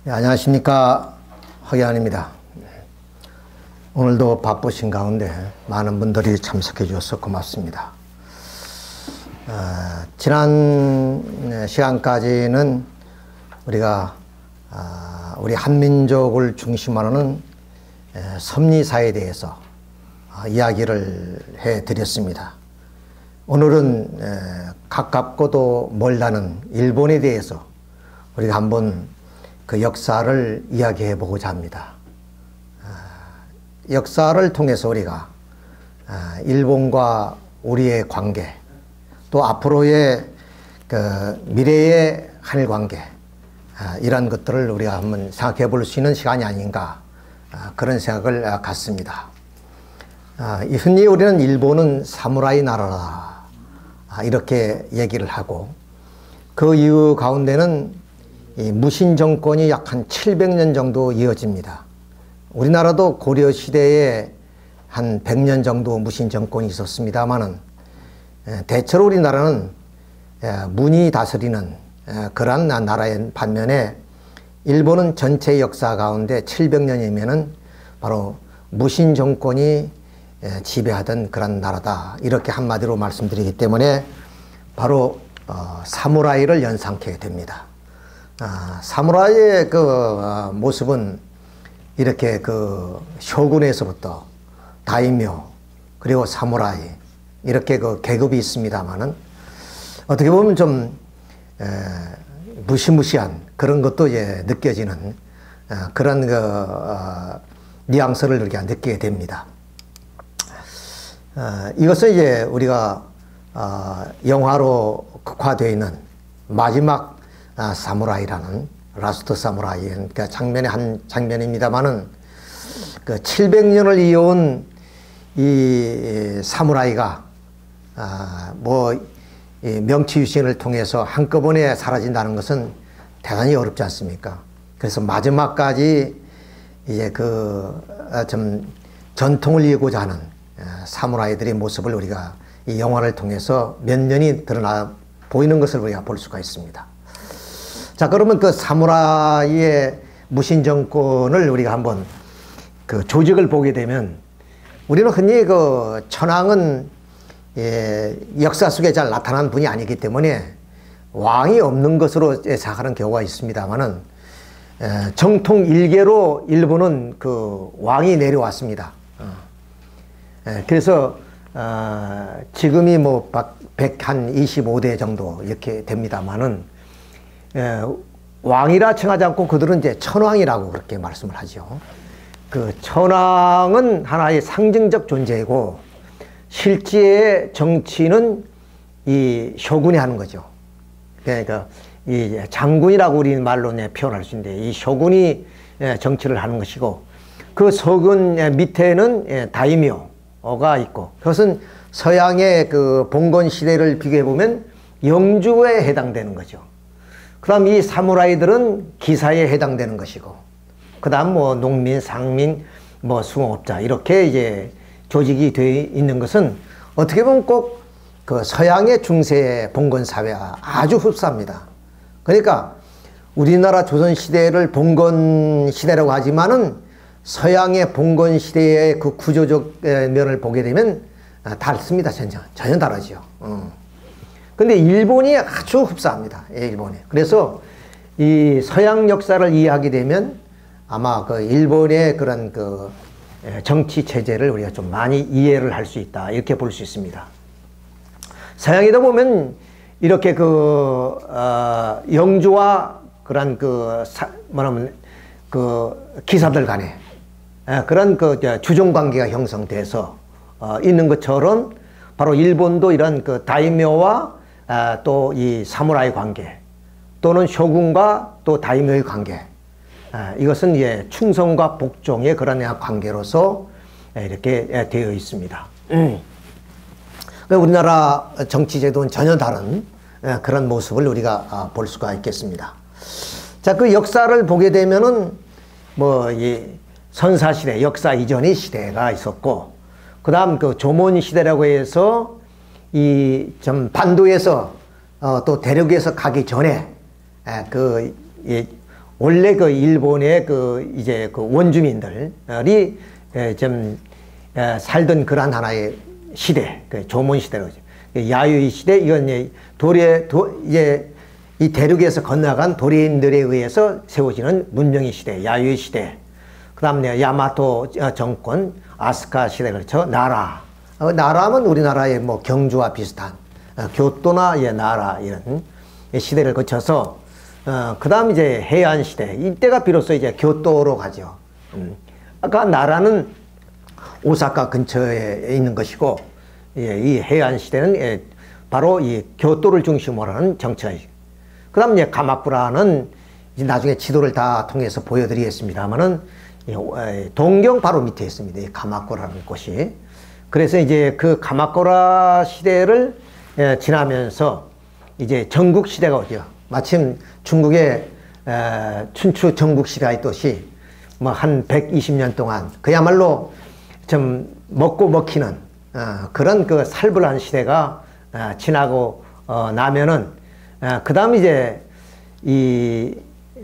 네, 안녕하십니까, 허기환입니다. 오늘도 바쁘신 가운데 많은 분들이 참석해 주셔서 고맙습니다. 지난 시간까지는 우리가 우리 한민족을 중심으로 하는 섭리사에 대해서 이야기를 해드렸습니다. 오늘은 가깝고도 멀다는 일본에 대해서 우리가 한번 그 역사를 이야기해 보고자 합니다. 역사를 통해서 우리가 일본과 우리의 관계, 또 앞으로의 그 미래의 한일 관계, 이런 것들을 우리가 한번 생각해 볼 수 있는 시간이 아닌가, 그런 생각을 갖습니다. 흔히 우리는 일본은 사무라이 나라다, 이렇게 얘기를 하고, 그 이유 가운데는 이 무신 정권이 약 한 700년 정도 이어집니다. 우리나라도 고려 시대에 한 100년 정도 무신 정권이 있었습니다만은, 대체로 우리나라는 문이 다스리는 그러한 나라의 반면에 일본은 전체 역사 가운데 700년이면은 바로 무신 정권이 지배하던 그런 나라다, 이렇게 한마디로 말씀드리기 때문에 바로 사무라이를 연상케 됩니다. 사무라이의 그 모습은 이렇게 그 쇼군에서부터 다이묘, 그리고 사무라이, 이렇게 그 계급이 있습니다만은, 어떻게 보면 좀 무시무시한 그런 것도 이제 느껴지는 그런 그 뉘앙스를 이렇게 느끼게 됩니다. 이것은 이제 우리가 영화로 극화되어 있는 마지막 사무라이라는, 라스트 사무라이, 그러니까 장면의 한 장면입니다만은, 그 700년을 이어온 이 사무라이가 명치유신을 통해서 한꺼번에 사라진다는 것은 대단히 어렵지 않습니까? 그래서 마지막까지 이제 좀 전통을 이어고자 하는 사무라이들의 모습을 우리가 이 영화를 통해서 몇 년이 드러나 보이는 것을 우리가 볼 수가 있습니다. 자, 그러면 그 사무라이의 무신 정권을 우리가 한번 그 조직을 보게 되면, 우리는 흔히 그 천황은 역사 속에 잘 나타난 분이 아니기 때문에 왕이 없는 것으로 생각하는 경우가 있습니다만은, 정통 일개로 일본은 그 왕이 내려왔습니다. 그래서 지금이 뭐 125대 정도 이렇게 됩니다만은, 왕이라 칭하지 않고 그들은 이제 천황이라고 그렇게 말씀을 하죠. 그 천황은 하나의 상징적 존재이고, 실제의 정치는 이 쇼군이 하는 거죠. 그러니까 이 장군이라고 우리 말로 표현할 수 있는데, 이 쇼군이 정치를 하는 것이고, 그 서군 밑에는 다이묘가 있고, 그것은 서양의 그 봉건 시대를 비교해 보면 영주에 해당되는 거죠. 그 다음 이 사무라이들은 기사에 해당되는 것이고, 그 다음 뭐 농민, 상민, 뭐 수공업자, 이렇게 이제 조직이 되어 있는 것은 어떻게 보면 꼭 그 서양의 중세 봉건 사회와 아주 흡사합니다. 그러니까 우리나라 조선시대를 봉건 시대라고 하지만은 서양의 봉건 시대의 그 구조적 면을 보게 되면 다릅니다. 전혀 다르죠. 근데 일본이 아주 흡사합니다. 일본이. 그래서 이 서양 역사를 이해하게 되면 아마 그 일본의 그런 그 정치 체제를 우리가 좀 많이 이해를 할 수 있다, 이렇게 볼 수 있습니다. 서양에다 보면 이렇게 그 영주와 그런 뭐냐면 그 기사들 간에 그런 그 주종 관계가 형성돼서 있는 것처럼, 바로 일본도 이런 그 다이묘와 또 이 사무라이 관계, 또는 쇼군과 또 다이묘의 관계, 이것은 이제 충성과 복종의 그런 관계로서 이렇게 되어 있습니다. 우리나라 정치제도는 전혀 다른 그런 모습을 우리가 볼 수가 있겠습니다. 자, 그 역사를 보게 되면은 뭐 이 선사시대, 역사 이전의 시대가 있었고, 그 다음 그 조몬 시대라고 해서 이 좀 반도에서 또 대륙에서 가기 전에 원래 그 일본의 그 이제 그 원주민들이 좀 살던 그러한 하나의 시대, 그 조문 시대로 야유의 시대, 이건 이제 이 대륙에서 건너간 도리인들에 의해서 세워지는 문명의 시대, 야유의 시대. 그 다음에 야마토 정권, 아스카 시대, 그렇죠. 나라. 나라면 우리나라의 뭐 경주와 비슷한 교토나 나라 이런 시대를 거쳐서 그 다음 이제 해안 시대. 이때가 비로소 이제 교토로 가죠. 아까 나라는 오사카 근처에 있는 것이고, 이 해안 시대는 바로 이 교토를 중심으로 하는 정치이죠. 그 다음 이제 가마쿠라는 이제 나중에 지도를 다 통해서 보여드리겠습니다만은 동경 바로 밑에 있습니다. 이 가마쿠라는 곳이. 그래서 이제 그 가마쿠라 시대를 지나면서 이제 전국 시대가 오죠. 마침 중국의 춘추 전국 시대가 있듯이 뭐 한 120년 동안 그야말로 좀 먹고 먹히는 그런 그 살벌한 시대가 지나고 나면은 그 다음 이제 이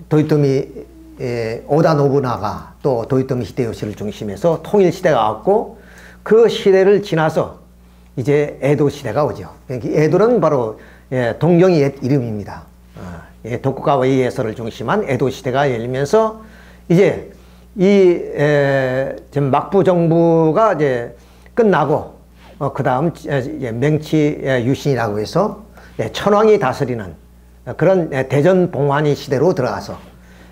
도요토미 오다 노부나가 또 도요토미 히데요시를 중심해서 통일 시대가 왔고, 그 시대를 지나서 이제 에도 시대가 오죠. 에도는 바로 동경의 옛 이름입니다. 도쿠가와 이에서를 중심한 에도 시대가 열리면서 이제 이 막부 정부가 이제 끝나고 그 다음 맹치 유신이라고 해서 천황이 다스리는 그런 대전봉환이 시대로 들어가서,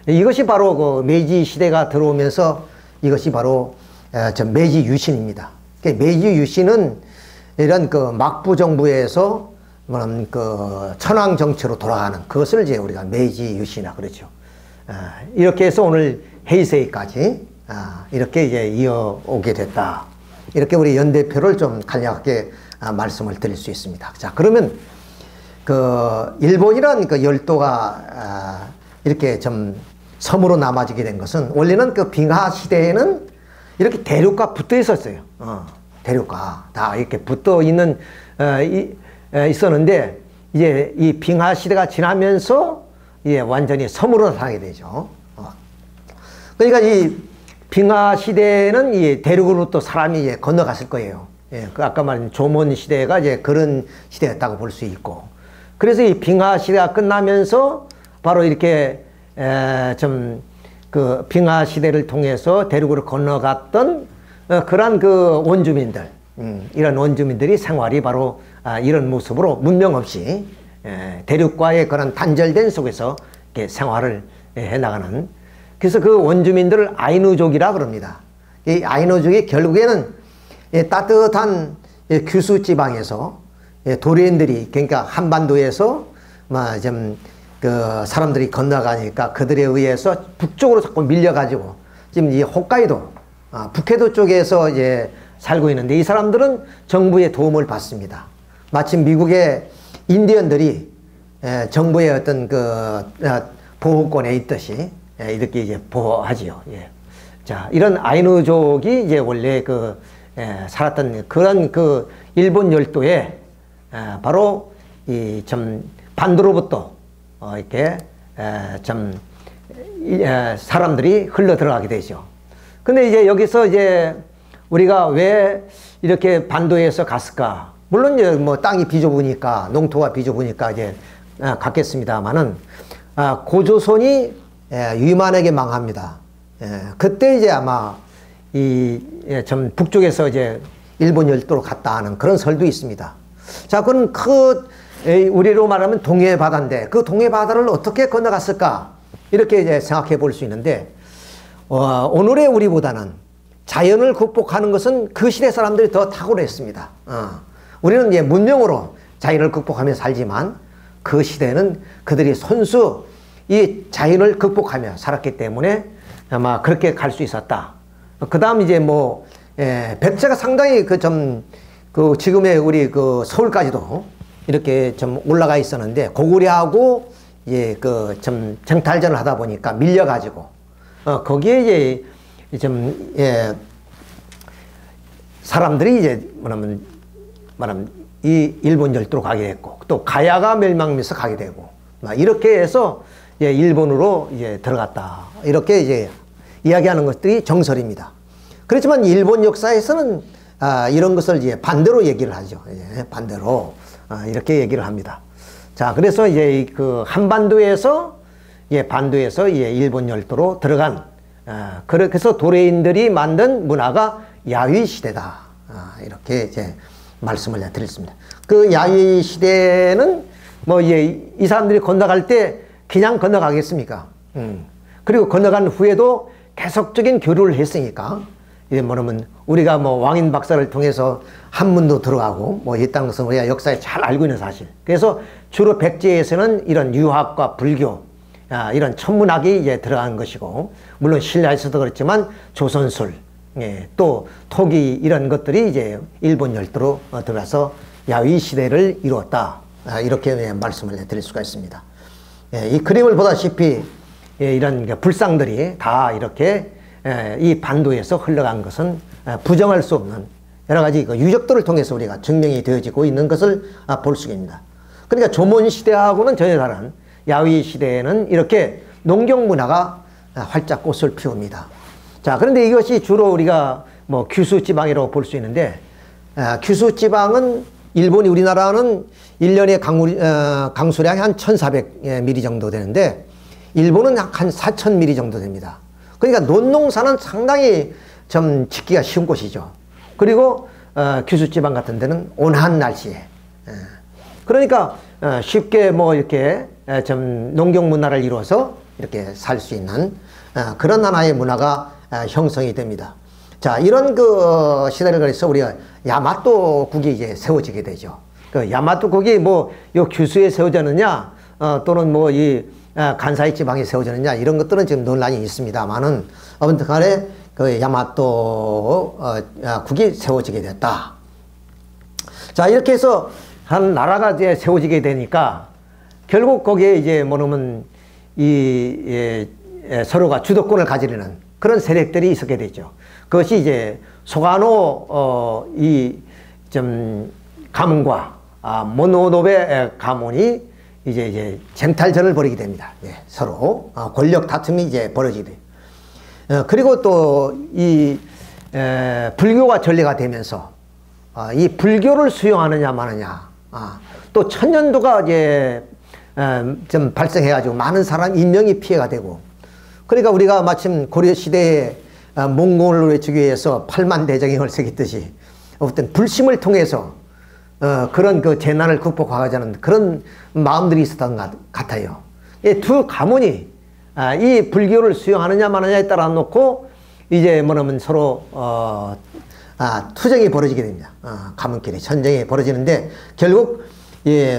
이것이 바로 그 메이지 시대가 들어오면서 이것이 바로 메이지 유신입니다. 메이지 유신은 이런 그 막부 정부에서 그 천황 정치로 돌아가는 그것을 이제 우리가 메이지 유신이라 그러죠. 이렇게 해서 오늘 헤이세이까지 이렇게 이제 이어오게 됐다. 이렇게 우리 연대표를 좀 간략하게 말씀을 드릴 수 있습니다. 자, 그러면 그 일본이란 그 열도가 이렇게 좀 섬으로 남아지게 된 것은, 원래는 그 빙하 시대에는 이렇게 대륙과 붙어 있었어요. 대륙과 다 이렇게 붙어 있는 있었는데, 이제 이 빙하 시대가 지나면서 완전히 섬으로 나타나게 되죠. 그러니까 이 빙하 시대는 이 대륙으로 또 사람이 건너갔을 거예요. 그 아까 말한 조몬 시대가 이제 그런 시대였다고 볼 수 있고, 그래서 이 빙하 시대가 끝나면서 바로 이렇게 좀 그 빙하 시대를 통해서 대륙으로 건너갔던 그러한 그 원주민들, 이런 원주민들이 생활이 바로 이런 모습으로 문명 없이 대륙과의 그런 단절된 속에서 이렇게 생활을 해나가는, 그래서 그 원주민들을 아이누족이라 그럽니다. 이 아이누족이 결국에는 따뜻한 규슈 지방에서 도리인들이, 그러니까 한반도에서 좀 그 사람들이 건너가니까 그들에 의해서 북쪽으로 자꾸 밀려가지고 지금 이 홋카이도, 북해도 쪽에서 이제 살고 있는데, 이 사람들은 정부의 도움을 받습니다. 마침 미국의 인디언들이 정부의 어떤 그 보호권에 있듯이 이렇게 이제 보호하지요. 자, 이런 아이누족이 이제 원래 그 살았던 그런 그 일본 열도에 바로 이 좀 반도로부터 이렇게 좀 사람들이 흘러 들어가게 되죠. 근데 이제 여기서 이제 우리가 왜 이렇게 반도에서 갔을까? 물론 이제 뭐 땅이 비좁으니까, 농토가 비좁으니까 이제 갔겠습니다만은, 고조선이 유만하게 망합니다. 그때 이제 아마 이 좀 북쪽에서 이제 일본 열도로 갔다 하는 그런 설도 있습니다. 자, 그건 우리로 말하면 동해바다인데, 그 동해바다를 어떻게 건너갔을까? 이렇게 이제 생각해 볼 수 있는데, 오늘의 우리보다는 자연을 극복하는 것은 그 시대 사람들이 더 탁월했습니다. 우리는 이제 문명으로 자연을 극복하며 살지만, 그 시대는 그들이 손수 이 자연을 극복하며 살았기 때문에 아마 그렇게 갈 수 있었다. 그 다음 이제 뭐 백제가 상당히 그 지금의 우리 그 서울까지도 이렇게 좀 올라가 있었는데, 고구려하고 이제 그 좀 정탈전을 하다 보니까 밀려가지고 거기에 이제 좀 사람들이 이제 말하면 이 일본 열도로 가게 됐고, 또 가야가 멸망하면서 가게 되고, 이렇게 해서 예, 일본으로 이제 들어갔다. 이렇게 이제 이야기하는 것들이 정설입니다. 그렇지만 일본 역사에서는 이런 것을 이제 반대로 얘기를 하죠. 예, 반대로 이렇게 얘기를 합니다. 자, 그래서 이제 그 한반도에서 반도에서 일본 열도로 들어간 그렇게 해서 도레인들이 만든 문화가 야위 시대다. 이렇게 이제 말씀을 드렸습니다. 그 야위 시대는 뭐 이 사람들이 건너갈 때 그냥 건너가겠습니까? 그리고 건너간 후에도 계속적인 교류를 했으니까 이제 뭐냐면 우리가 뭐 왕인 박사를 통해서 한문도 들어가고 뭐 이딴 것은 우리가 역사에 잘 알고 있는 사실. 그래서 주로 백제에서는 이런 유학과 불교 이런 천문학이 이제 들어간 것이고, 물론 신라에서도 그렇지만 조선술, 또 토기 이런 것들이 이제 일본 열도로 들어가서 야위 시대를 이루었다. 이렇게 말씀을 드릴 수가 있습니다. 이 그림을 보다시피 이런 불상들이 다 이렇게 이 반도에서 흘러간 것은 부정할 수 없는 여러 가지 유적들을 통해서 우리가 증명이 되어지고 있는 것을 볼 수가 있습니다. 그러니까 조문 시대하고는 전혀 다른 야위 시대에는 이렇게 농경 문화가 활짝 꽃을 피웁니다. 자, 그런데 이것이 주로 우리가 뭐 규수 지방이라고 볼 수 있는데, 규수 지방은 일본이 우리나라는 1년에 강수량이 한 1400mm 정도 되는데 일본은 한 4000mm 정도 됩니다. 그러니까 논농사는 상당히 좀 짓기가 쉬운 곳이죠. 그리고 규수 지방 같은 데는 온화한 날씨에 그러니까 쉽게 뭐 이렇게 좀 농경 문화를 이루어서 이렇게 살 수 있는 그런 하나의 문화가 형성이 됩니다. 자, 이런 그 시대를 거쳐서 우리가 야마토국이 이제 세워지게 되죠. 그 야마토국이 뭐 요 규수에 세워졌느냐, 또는 뭐 이 간사이 지방에 세워졌느냐, 이런 것들은 지금 논란이 있습니다만은 아무튼 간에 그 야마토국이 세워지게 됐다. 자, 이렇게 해서 한 나라가 이제 세워지게 되니까 결국 거기에 이제 뭐냐면 서로가 주도권을 가지려는 그런 세력들이 있었게 되죠. 그것이 이제 소가노 좀 가문과 모노노베 가문이 이제 쟁탈전을 벌이게 됩니다. 서로 권력 다툼이 이제 벌어지게 돼요. 그리고 또 이 불교가 전례가 되면서 이 불교를 수용하느냐 마느냐, 또 천년도가 이제 좀 발생해가지고 많은 사람 인명이 피해가 되고, 그러니까 우리가 마침 고려 시대에 몽골을 외치기 위해서 8만 대장경을 새겼듯이 어떤 불심을 통해서 그런 그 재난을 극복하자는 그런 마음들이 있었던 것 같아요. 이 두 가문이 이 불교를 수용하느냐 마느냐에 따라 놓고 이제 뭐냐면 서로 투쟁이 벌어지게 됩니다. 가문끼리 전쟁이 벌어지는데 결국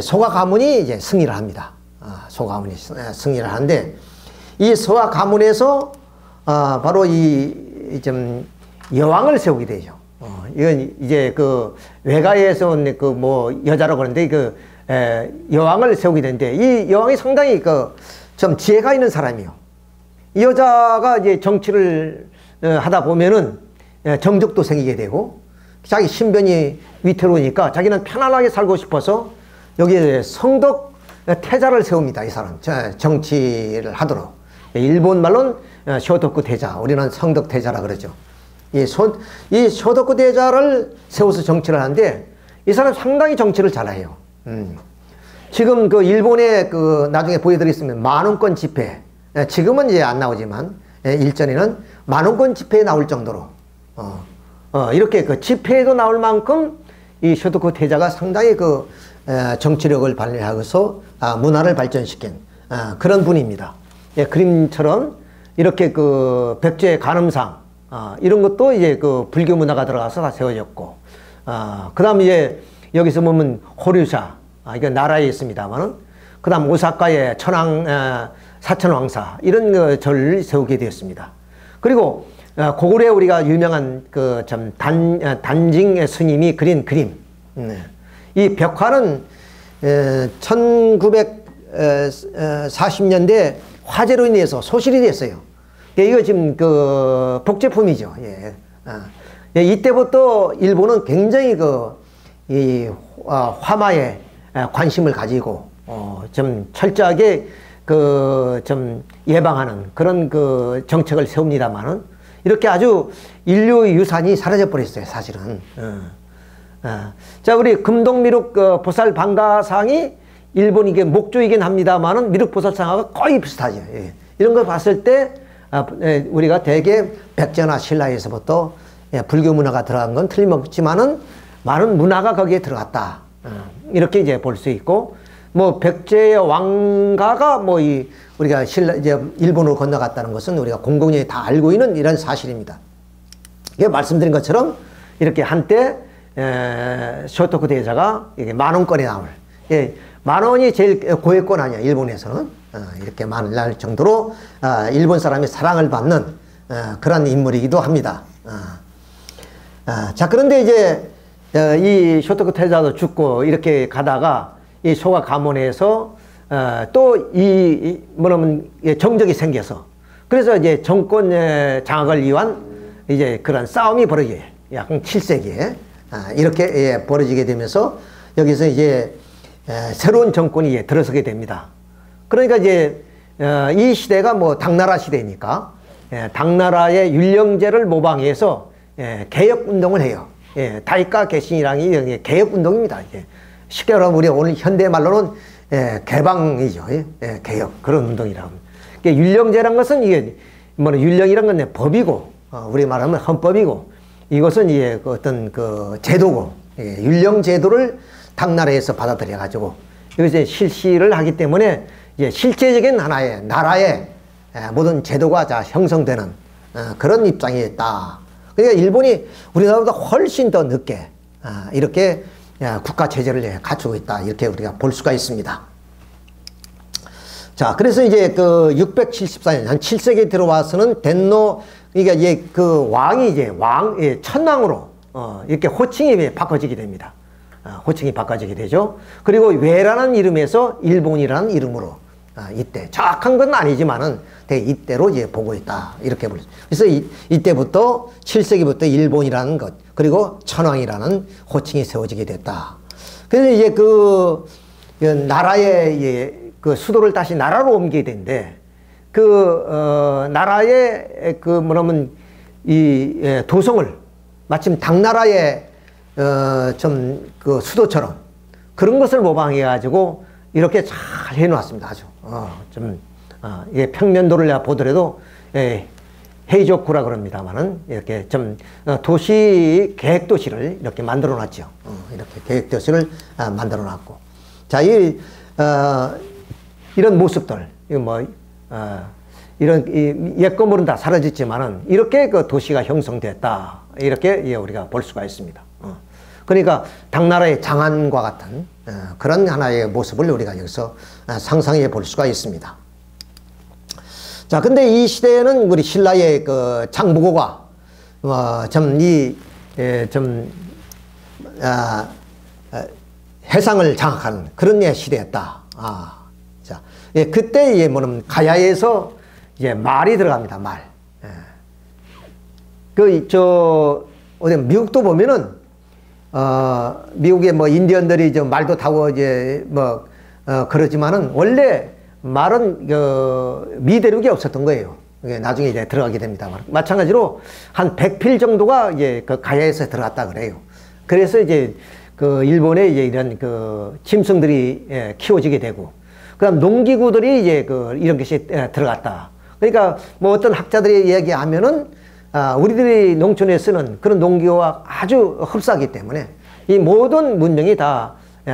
소가 가문이 이제 승리를 합니다. 소가 가문이 승리를 하는데 이 소가 가문에서 바로 좀 여왕을 세우게 되죠. 이건 이제 그 외가에서 온 그 뭐 여자라고 그러는데 그 여왕을 세우게 되는데 이 여왕이 상당히 그 좀 지혜가 있는 사람이요. 이 여자가 이제 정치를 하다 보면은 정적도 생기게 되고 자기 신변이 위태로우니까 자기는 편안하게 살고 싶어서 여기에 성덕 태자를 세웁니다. 이 사람 정치를 하도록. 일본 말로는 쇼토쿠 태자, 우리는 성덕 태자라 그러죠. 이 쇼토쿠 태자를 세워서 정치를 하는데 이 사람 상당히 정치를 잘해요. 지금 그 일본에 그 나중에 보여드리겠습니다. 만원권 지폐, 지금은 이제 안 나오지만 일전에는 만원권 지폐에 나올 정도로 이렇게 그 지폐에도 나올 만큼 이 쇼토쿠 태자가 상당히 그 정치력을 발휘하고서 문화를 발전시킨 그런 분입니다. 그림처럼 이렇게 그 백제 간음상 이런 것도 이제 그 불교 문화가 들어가서 다 세워졌고, 그 다음 이제 여기서 보면 호류사, 이게 나라에 있습니다만은, 그 다음 오사카의 사천왕사 이런 그 절을 세우게 되었습니다. 그리고 고구려에 우리가 유명한 그 참 단징 스님이 그린 그림, 이 벽화는 1940년대 화재로 인해서 소실이 됐어요. 이거 지금 그 복제품이죠. 이때부터 일본은 굉장히 이 화마에 관심을 가지고 좀 철저하게 그 좀 예방하는 그런 그 정책을 세웁니다만은 이렇게 아주 인류 유산이 사라져 버렸어요, 사실은. 자, 우리 금동미륵 보살 방가상이 일본 이게 목조이긴 합니다만은 미륵 보살상하고 거의 비슷하죠. 예. 이런 걸 봤을 때 우리가 대개 백제나 신라에서부터 불교 문화가 들어간 건 틀림없지만은 많은 문화가 거기에 들어갔다. 이렇게 이제 볼 수 있고, 뭐 백제의 왕가가 뭐 우리가 이제 일본으로 건너갔다는 것은 우리가 공공연히 다 알고 있는 이런 사실입니다. 이게 말씀드린 것처럼 이렇게 한때 쇼토쿠 대사가 이게 10,000원권에 나올, 예, 10,000원이 제일 고액권 아니야, 일본에서는. 이렇게 많을 정도로 일본 사람이 사랑을 받는 그런 인물이기도 합니다. 자, 그런데 이제 이 쇼토쿠 대사도 죽고 이렇게 가다가 이 소가 가문에서 또 뭐냐면 정적이 생겨서, 그래서 이제 정권 장악을 위한 이제 그런 싸움이 벌어져요. 약 7세기에 이렇게 벌어지게 되면서 여기서 이제 새로운 정권이 들어서게 됩니다. 그러니까 이제 이 시대가 뭐 당나라 시대니까 당나라의 율령제를 모방해서 개혁 운동을 해요. 다이카 개신이랑이 개혁 운동입니다. 쉽게 말하면 우리 오늘 현대 말로는 개방이죠. 개혁, 그런 운동이라고. 율령제란 것은 이게 뭐 율령이란 건 법이고, 우리 말하면 헌법이고, 이것은 이제 어떤 그 제도고, 율령 제도를 당나라에서 받아들여 가지고 이것이 실시를 하기 때문에 이제 실제적인 하나의 나라의 모든 제도가 자 형성되는 그런 입장이었다. 그러니까 일본이 우리나라보다 훨씬 더 늦게 이렇게 국가 체제를 갖추고 있다, 이렇게 우리가 볼 수가 있습니다. 자, 그래서 이제 그 674년 한 7세기에 들어와서는 덴노, 그러니까 그 왕이 이제 천왕으로 이렇게 호칭이 바꿔지게 됩니다. 호칭이 바꿔지게 되죠. 그리고 외라는 이름에서 일본이라는 이름으로 이때 정확한 건 아니지만은 이때로 이제 보고 있다, 이렇게 볼 수. 그래서 이때부터 7세기부터 일본이라는 것, 그리고 천왕이라는 호칭이 세워지게 됐다. 그래서 이제 그 나라의 그 수도를 다시 나라로 옮기게 되는데, 그 나라의 그 뭐냐면 이 도성을 마침 당나라의 좀 그 수도처럼 그런 것을 모방해 가지고 이렇게 잘 해놓았습니다. 아주 이게 평면도를 보더라도 헤이조쿠라 그럽니다만은 이렇게 좀 도시 계획 도시를 이렇게 만들어 놨죠. 이렇게 계획 도시를 만들어 놨고, 자, 이런 모습들, 이런 옛 건물은 다 사라졌지만은 이렇게 그 도시가 형성됐다, 이렇게 우리가 볼 수가 있습니다. 그러니까 당나라의 장안과 같은 그런 하나의 모습을 우리가 여기서 상상해 볼 수가 있습니다. 자, 근데 이 시대에는 우리 신라의 그 장보고가 해상을 장악하는 그런 시대였다. 자, 그때 뭐냐면 가야에서 이제 말이 들어갑니다. 말. 어디 미국도 보면은 미국의 뭐 인디언들이 좀 말도 타고 이제 그러지만은 원래 말은 미대륙이 없었던 거예요. 나중에 이제 들어가게 됩니다. 마찬가지로 한 100필 정도가 이제 그 가야에서 들어갔다 그래요. 그래서 이제 그 일본에 이제 이런 그 짐승들이 키워지게 되고, 그다음 농기구들이 이제 이런 것이 들어갔다. 그러니까 뭐 어떤 학자들이 얘기하면은 우리들이 농촌에 쓰는 그런 농기구와 아주 흡사하기 때문에 이 모든 문명이 다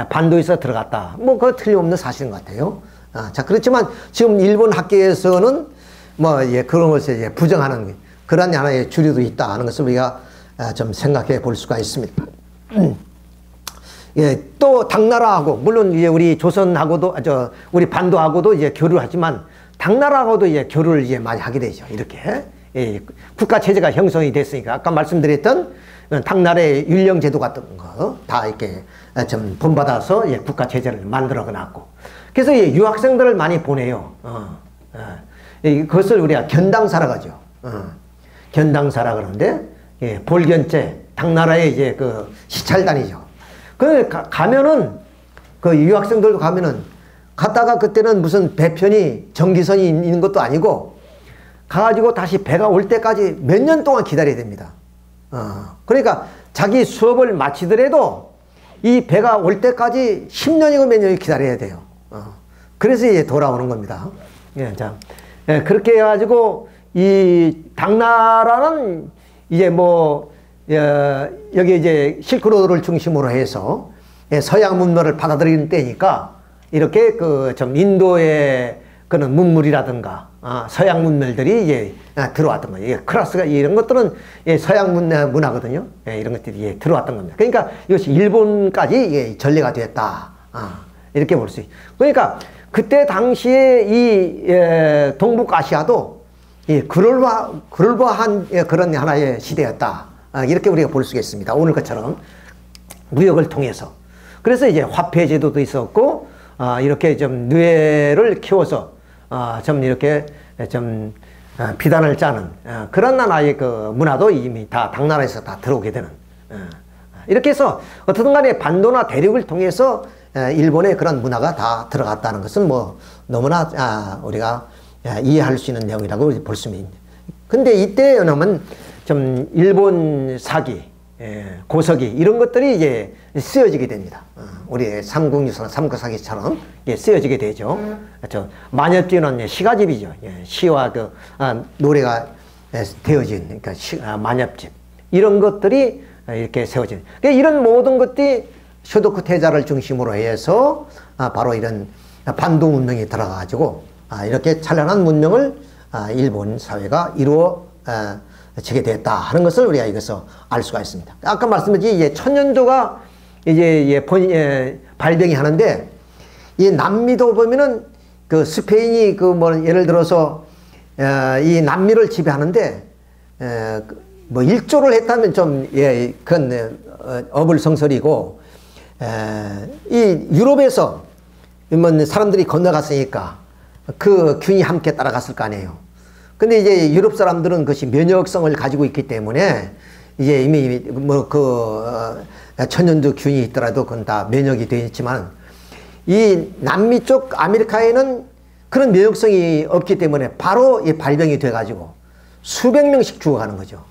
반도에서 들어갔다. 뭐 그거 틀림없는 사실인 것 같아요. 자, 그렇지만 지금 일본 학계에서는 그런 것을 이제 부정하는 그런 하나의 주류도 있다 하는 것을 우리가 좀 생각해 볼 수가 있습니다. 또 당나라하고, 물론 이제 우리 조선하고도, 우리 반도하고도 이제 교류를 하지만 당나라하고도 이제 교류를 이제 많이 하게 되죠. 이렇게. 국가 체제가 형성이 됐으니까 아까 말씀드렸던 당나라의 율령 제도 같은 거 다 이렇게 좀 본받아서 국가 체제를 만들어 놨고, 그래서 유학생들을 많이 보내요. 그것을 우리가 견당사라고 하죠. 견당사라 그러는데, 볼견제, 당나라의 이제 그 시찰단이죠. 가면은 그 유학생들도 가면은 갔다가 그때는 무슨 배편이 전기선이 있는 것도 아니고 가가지고 다시 배가 올 때까지 몇 년 동안 기다려야 됩니다. 그러니까 자기 수업을 마치더라도 이 배가 올 때까지 10년이고 몇 년이 기다려야 돼요. 그래서 이제 돌아오는 겁니다. 예, 자, 예, 그렇게 해가지고 이 당나라는 이제 뭐 여기 이제 실크로드를 중심으로 해서 서양 문물을 받아들이는 때니까 이렇게 그 좀 인도의 그런 문물이라든가 서양 문물들이 이제 들어왔던 거예요. 클라스가 이런 것들은 서양 문화거든요. 이런 것들이 들어왔던 겁니다. 그러니까 이것이 일본까지 전래가 되었다. 이렇게 볼 수 있어요. 그러니까 그때 당시에 이 동북아시아도 그럴바한 그런 하나의 시대였다. 이렇게 우리가 볼 수가 있습니다. 오늘 것처럼 무역을 통해서. 그래서 이제 화폐 제도도 있었고, 이렇게 좀 뇌를 키워서 좀 이렇게 좀 비단을 짜는 그런 하나의 그 문화도 이미 다 당나라에서 다 들어오게 되는. 이렇게 해서 어떻든 간에 반도나 대륙을 통해서 일본의 그런 문화가 다 들어갔다는 것은 뭐 너무나 우리가 이해할 수 있는 내용이라고 볼 수 있습니다. 근데 이때는 좀 일본 사기, 고서기 이런 것들이 이제 쓰여지게 됩니다. 우리 삼국유사나 삼국사기처럼 쓰여지게 되죠. 만엽지는 시가집이죠. 시와 그 노래가 되어진 그러니까 만엽집 이런 것들이 이렇게 세워진. 그러니까 이런 모든 것들이 쇼도쿠 태자를 중심으로 해서 바로 이런 반도 문명이 들어가가지고 이렇게 찬란한 문명을 일본 사회가 이루어지게 됐다 하는 것을 우리가 여기서 알 수가 있습니다. 아까 말씀드린 천년조가 이제 발병이 하는데 이 남미도 보면은 그 스페인이 그 뭐 예를 들어서 이 남미를 지배하는데 뭐 일조를 했다면 좀 그건 어불성설이고 이 유럽에서 뭐 사람들이 건너갔으니까 그 균이 함께 따라갔을 거 아니에요. 근데 이제 유럽 사람들은 그것이 면역성을 가지고 있기 때문에 이제 이미 뭐 천연두 균이 있더라도 그건 다 면역이 되어 있지만 이 남미 쪽 아메리카에는 그런 면역성이 없기 때문에 바로 이 발병이 돼 가지고 수백 명씩 죽어가는 거죠.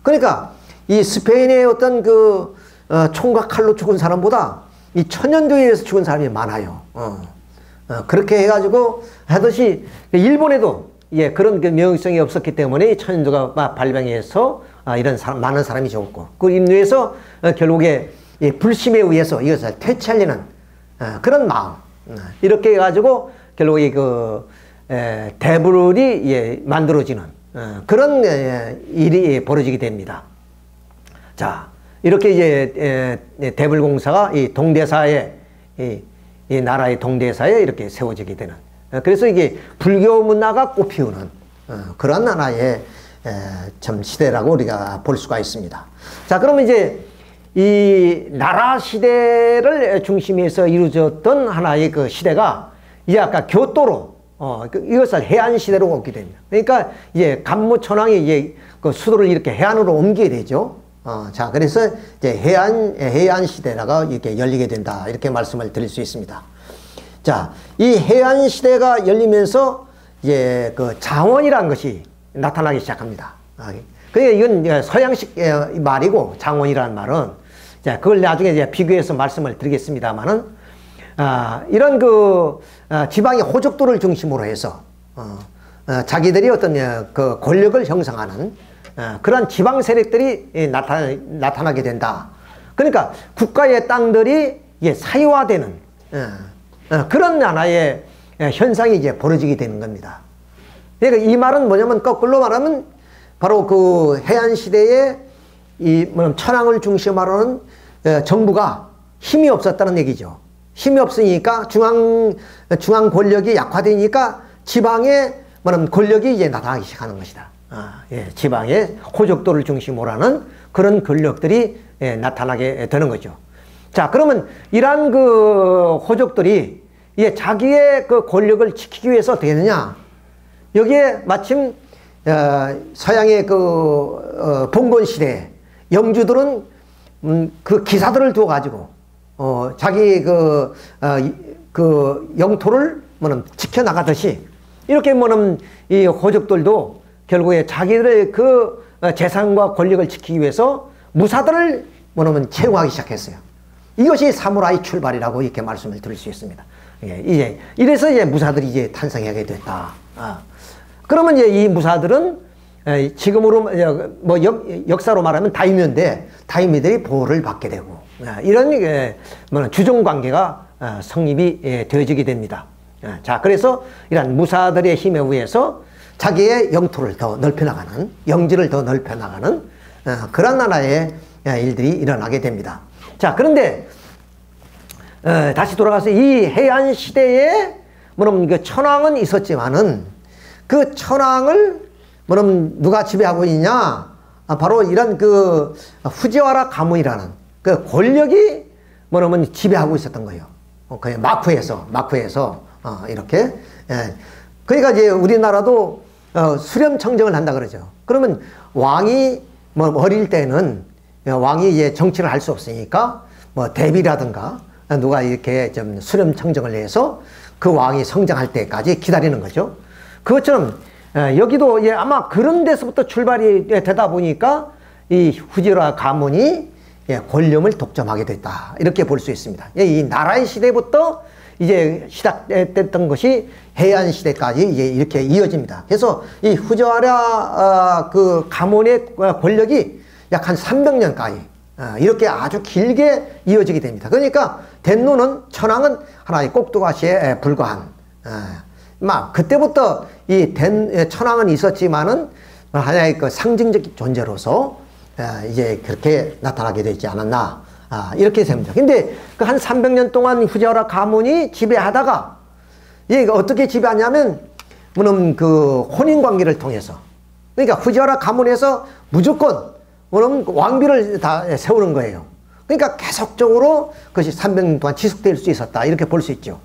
그러니까 이 스페인의 어떤 그 총과 칼로 죽은 사람보다 이 천연두에 의해서 죽은 사람이 많아요. 그렇게 해가지고 하듯이 일본에도 그런 그 면역성이 없었기 때문에 천연두가 발병해서 이런 많은 사람이 죽었고 그 인류에서 결국에 불심에 의해서 이것을 퇴치하려는 그런 마음 이렇게 해가지고 결국에 그 대불이 만들어지는 그런 일이 벌어지게 됩니다. 자, 이렇게 이제 대불공사가 이 동대사에 이 나라의 동대사에 이렇게 세워지게 되는. 그래서 이게 불교 문화가 꽃피우는 그런 하나의 참 시대라고 우리가 볼 수가 있습니다. 자, 그러면 이제 이 나라 시대를 중심해서 이루어졌던 하나의 그 시대가 이제 아까 교토로 이것을 해안 시대로 옮게 됩니다. 그러니까 이제 간무천왕이 이제 그 수도를 이렇게 해안으로 옮기게 되죠. 자, 그래서 이제 해안 시대가 이렇게 열리게 된다 이렇게 말씀을 드릴 수 있습니다. 자, 이 해안 시대가 열리면서 이제 그 장원이라는 것이 나타나기 시작합니다. 그러니까 이건 서양식 말이고 장원이라는 말은 자, 그걸 나중에 이제 비교해서 말씀을 드리겠습니다만은 이런 그 지방의 호족도를 중심으로 해서 자기들이 어떤 그 권력을 형성하는 그런 지방 세력들이 나타나게 된다. 그러니까 국가의 땅들이 사유화되는 그런 하나의 현상이 이제 벌어지게 되는 겁니다. 그러니까 이 말은 뭐냐면 거꾸로 말하면 바로 그 해안 시대에 이 천황을 중심으로 하는 정부가 힘이 없었다는 얘기죠. 힘이 없으니까 중앙 권력이 약화되니까 지방의 권력이 이제 나타나기 시작하는 것이다. 지방의 호족도를 중심으로 하는 그런 권력들이 나타나게 되는 거죠. 자, 그러면 이러한 그 호족들이 자기의 그 권력을 지키기 위해서 어떻게 되느냐? 여기에 마침 서양의 그 봉건 시대에 영주들은 그 기사들을 두어 가지고 자기 그 그 영토를 뭐는 지켜나가듯이 이렇게 뭐는 이 호족들도 결국에 자기들의 그 재산과 권력을 지키기 위해서 무사들을 뭐냐면 채용하기 시작했어요. 이것이 사무라이 출발이라고 이렇게 말씀을 드릴 수 있습니다. 예, 이제 이래서 이제 무사들이 이제 탄생하게 됐다. 그러면 이제 이 무사들은 지금으로 뭐 역사로 말하면 다이묘인데 다이묘들이 보호를 받게 되고 이런 뭐 주종 관계가 성립이 되어지게 됩니다. 자, 그래서 이런 무사들의 힘에 의해서 자기의 영토를 더 넓혀나가는, 영지를 더 넓혀나가는 그런 나라의 일들이 일어나게 됩니다. 자, 그런데 다시 돌아가서 이 해안 시대에 뭐냐면 그 천황은 있었지만은 그 천황을 뭐냐면 누가 지배하고 있냐? 바로 이런 그 후지와라 가문이라는 그 권력이 뭐냐면 지배하고 있었던 거예요. 그 마쿠에서 이렇게. 그러니까 이제 우리나라도 수렴청정을 한다 그러죠. 그러면 왕이 뭐 어릴 때는 왕이 이제 정치를 할 수 없으니까 뭐 대비라든가 누가 이렇게 좀 수렴청정을 해서 그 왕이 성장할 때까지 기다리는 거죠. 그것처럼 여기도 아마 그런 데서부터 출발이 되다 보니까 이 후지라 가문이 권력을 독점하게 됐다. 이렇게 볼 수 있습니다. 이 나라의 시대부터 이제 시작됐던 것이 해안 시대까지 이제 이렇게 이어집니다. 그래서 이 후지와라 그 가문의 권력이 약 한 300년까지 이렇게 아주 길게 이어지게 됩니다. 그러니까 덴노는 천황은 하나의 꼭두가시에 불과한 막 그때부터 이 천황은 있었지만은 하나의 그 상징적 존재로서 이제 그렇게 나타나게 되지 않았나 이렇게 됩니다. 근데 그 한 300년 동안 후지와라 가문이 지배하다가 얘가 어떻게 지배하냐면 뭐는 그 혼인 관계를 통해서 그러니까 후지와라 가문에서 무조건 뭐는 왕비를 다 세우는 거예요. 그러니까 계속적으로 그것이 300년 동안 지속될 수 있었다 이렇게 볼 수 있죠.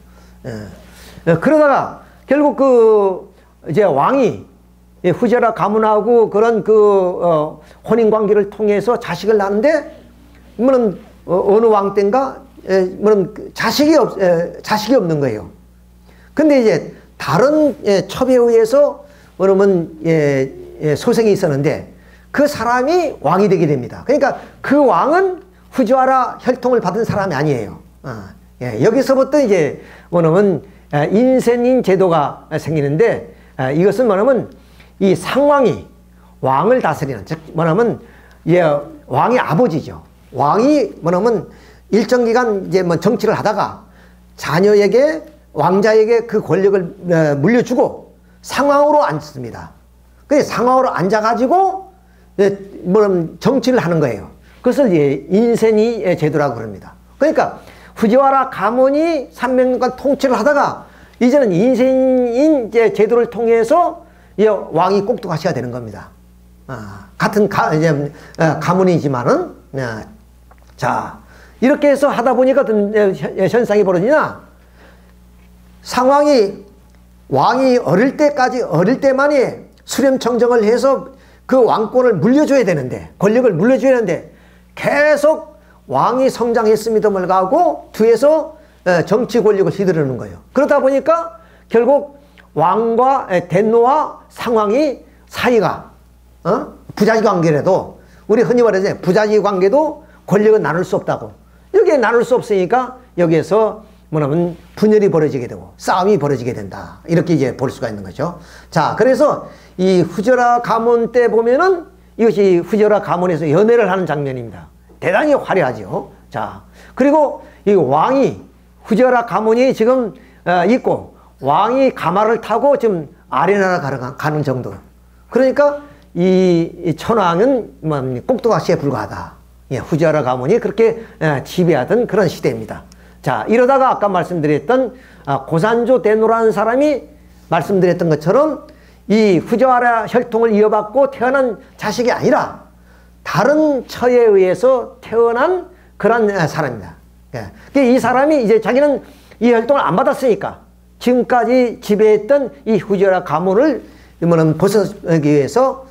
그러다가 결국 그 이제 왕이 후지와라 가문하고 그런 그 혼인 관계를 통해서 자식을 낳는데 뭐는 어느 왕 때인가 뭐는 자식이 없는 거예요. 근데 이제 다른 첩에 의해서 뭐냐면 소생이 있었는데 그 사람이 왕이 되게 됩니다. 그러니까 그 왕은 후지와라 혈통을 받은 사람이 아니에요. 여기서부터 이제 뭐냐면 인센인 제도가 생기는데 이것은 뭐냐면 이 상왕이 왕을 다스리는 즉 뭐냐면 왕의 아버지죠. 왕이 뭐냐면 일정 기간 이제 뭐 정치를 하다가 자녀에게 왕자에게 그 권력을 물려주고 상왕으로 앉습니다. 그 상왕으로 앉아가지고 뭐냐면 정치를 하는 거예요. 그것을 인센이 제도라고 그럽니다. 그러니까 후지와라 가문이 300년간 통치를 하다가 이제는 인센인 제도를 통해서 왕이 꼭두가시가 되는 겁니다. 같은 가문이지만은 자 이렇게 해서 하다 보니까 어떤 현상이 벌어지냐? 상황이 왕이 어릴 때만이 수렴청정을 해서 그 왕권을 물려줘야 되는데 권력을 물려줘야 되는데 계속 왕이 성장했음에도 불구하고 뒤에서 정치 권력을 휘두르는 거예요. 그러다 보니까 결국 왕과 덴노와 상황이 사이가 부자지 관계라도 우리 흔히 말해서 부자지 관계도 권력은 나눌 수 없다고. 여기에 나눌 수 없으니까 여기에서 뭐냐면 분열이 벌어지게 되고 싸움이 벌어지게 된다. 이렇게 이제 볼 수가 있는 거죠. 자, 그래서 이 후지와라 가문 때 보면은 이것이 후지와라 가문에서 연애를 하는 장면입니다. 대단히 화려하죠. 자, 그리고 이 왕이 후지와라 가문이 지금 있고 왕이 가마를 타고 지금 아레나라 가는 정도. 그러니까 이 천황은 꼭두가시에 불과하다. 후지와라 가문이 그렇게 지배하던 그런 시대입니다. 자, 이러다가 아까 말씀드렸던 고산조 덴노라는 사람이 말씀드렸던 것처럼 이 후지와라 혈통을 이어받고 태어난 자식이 아니라 다른 처에 의해서 태어난 그런 사람입니다. 이 사람이 이제 자기는 이 혈통을 안 받았으니까 지금까지 지배했던 이 후지와라 가문을 벗어나기 위해서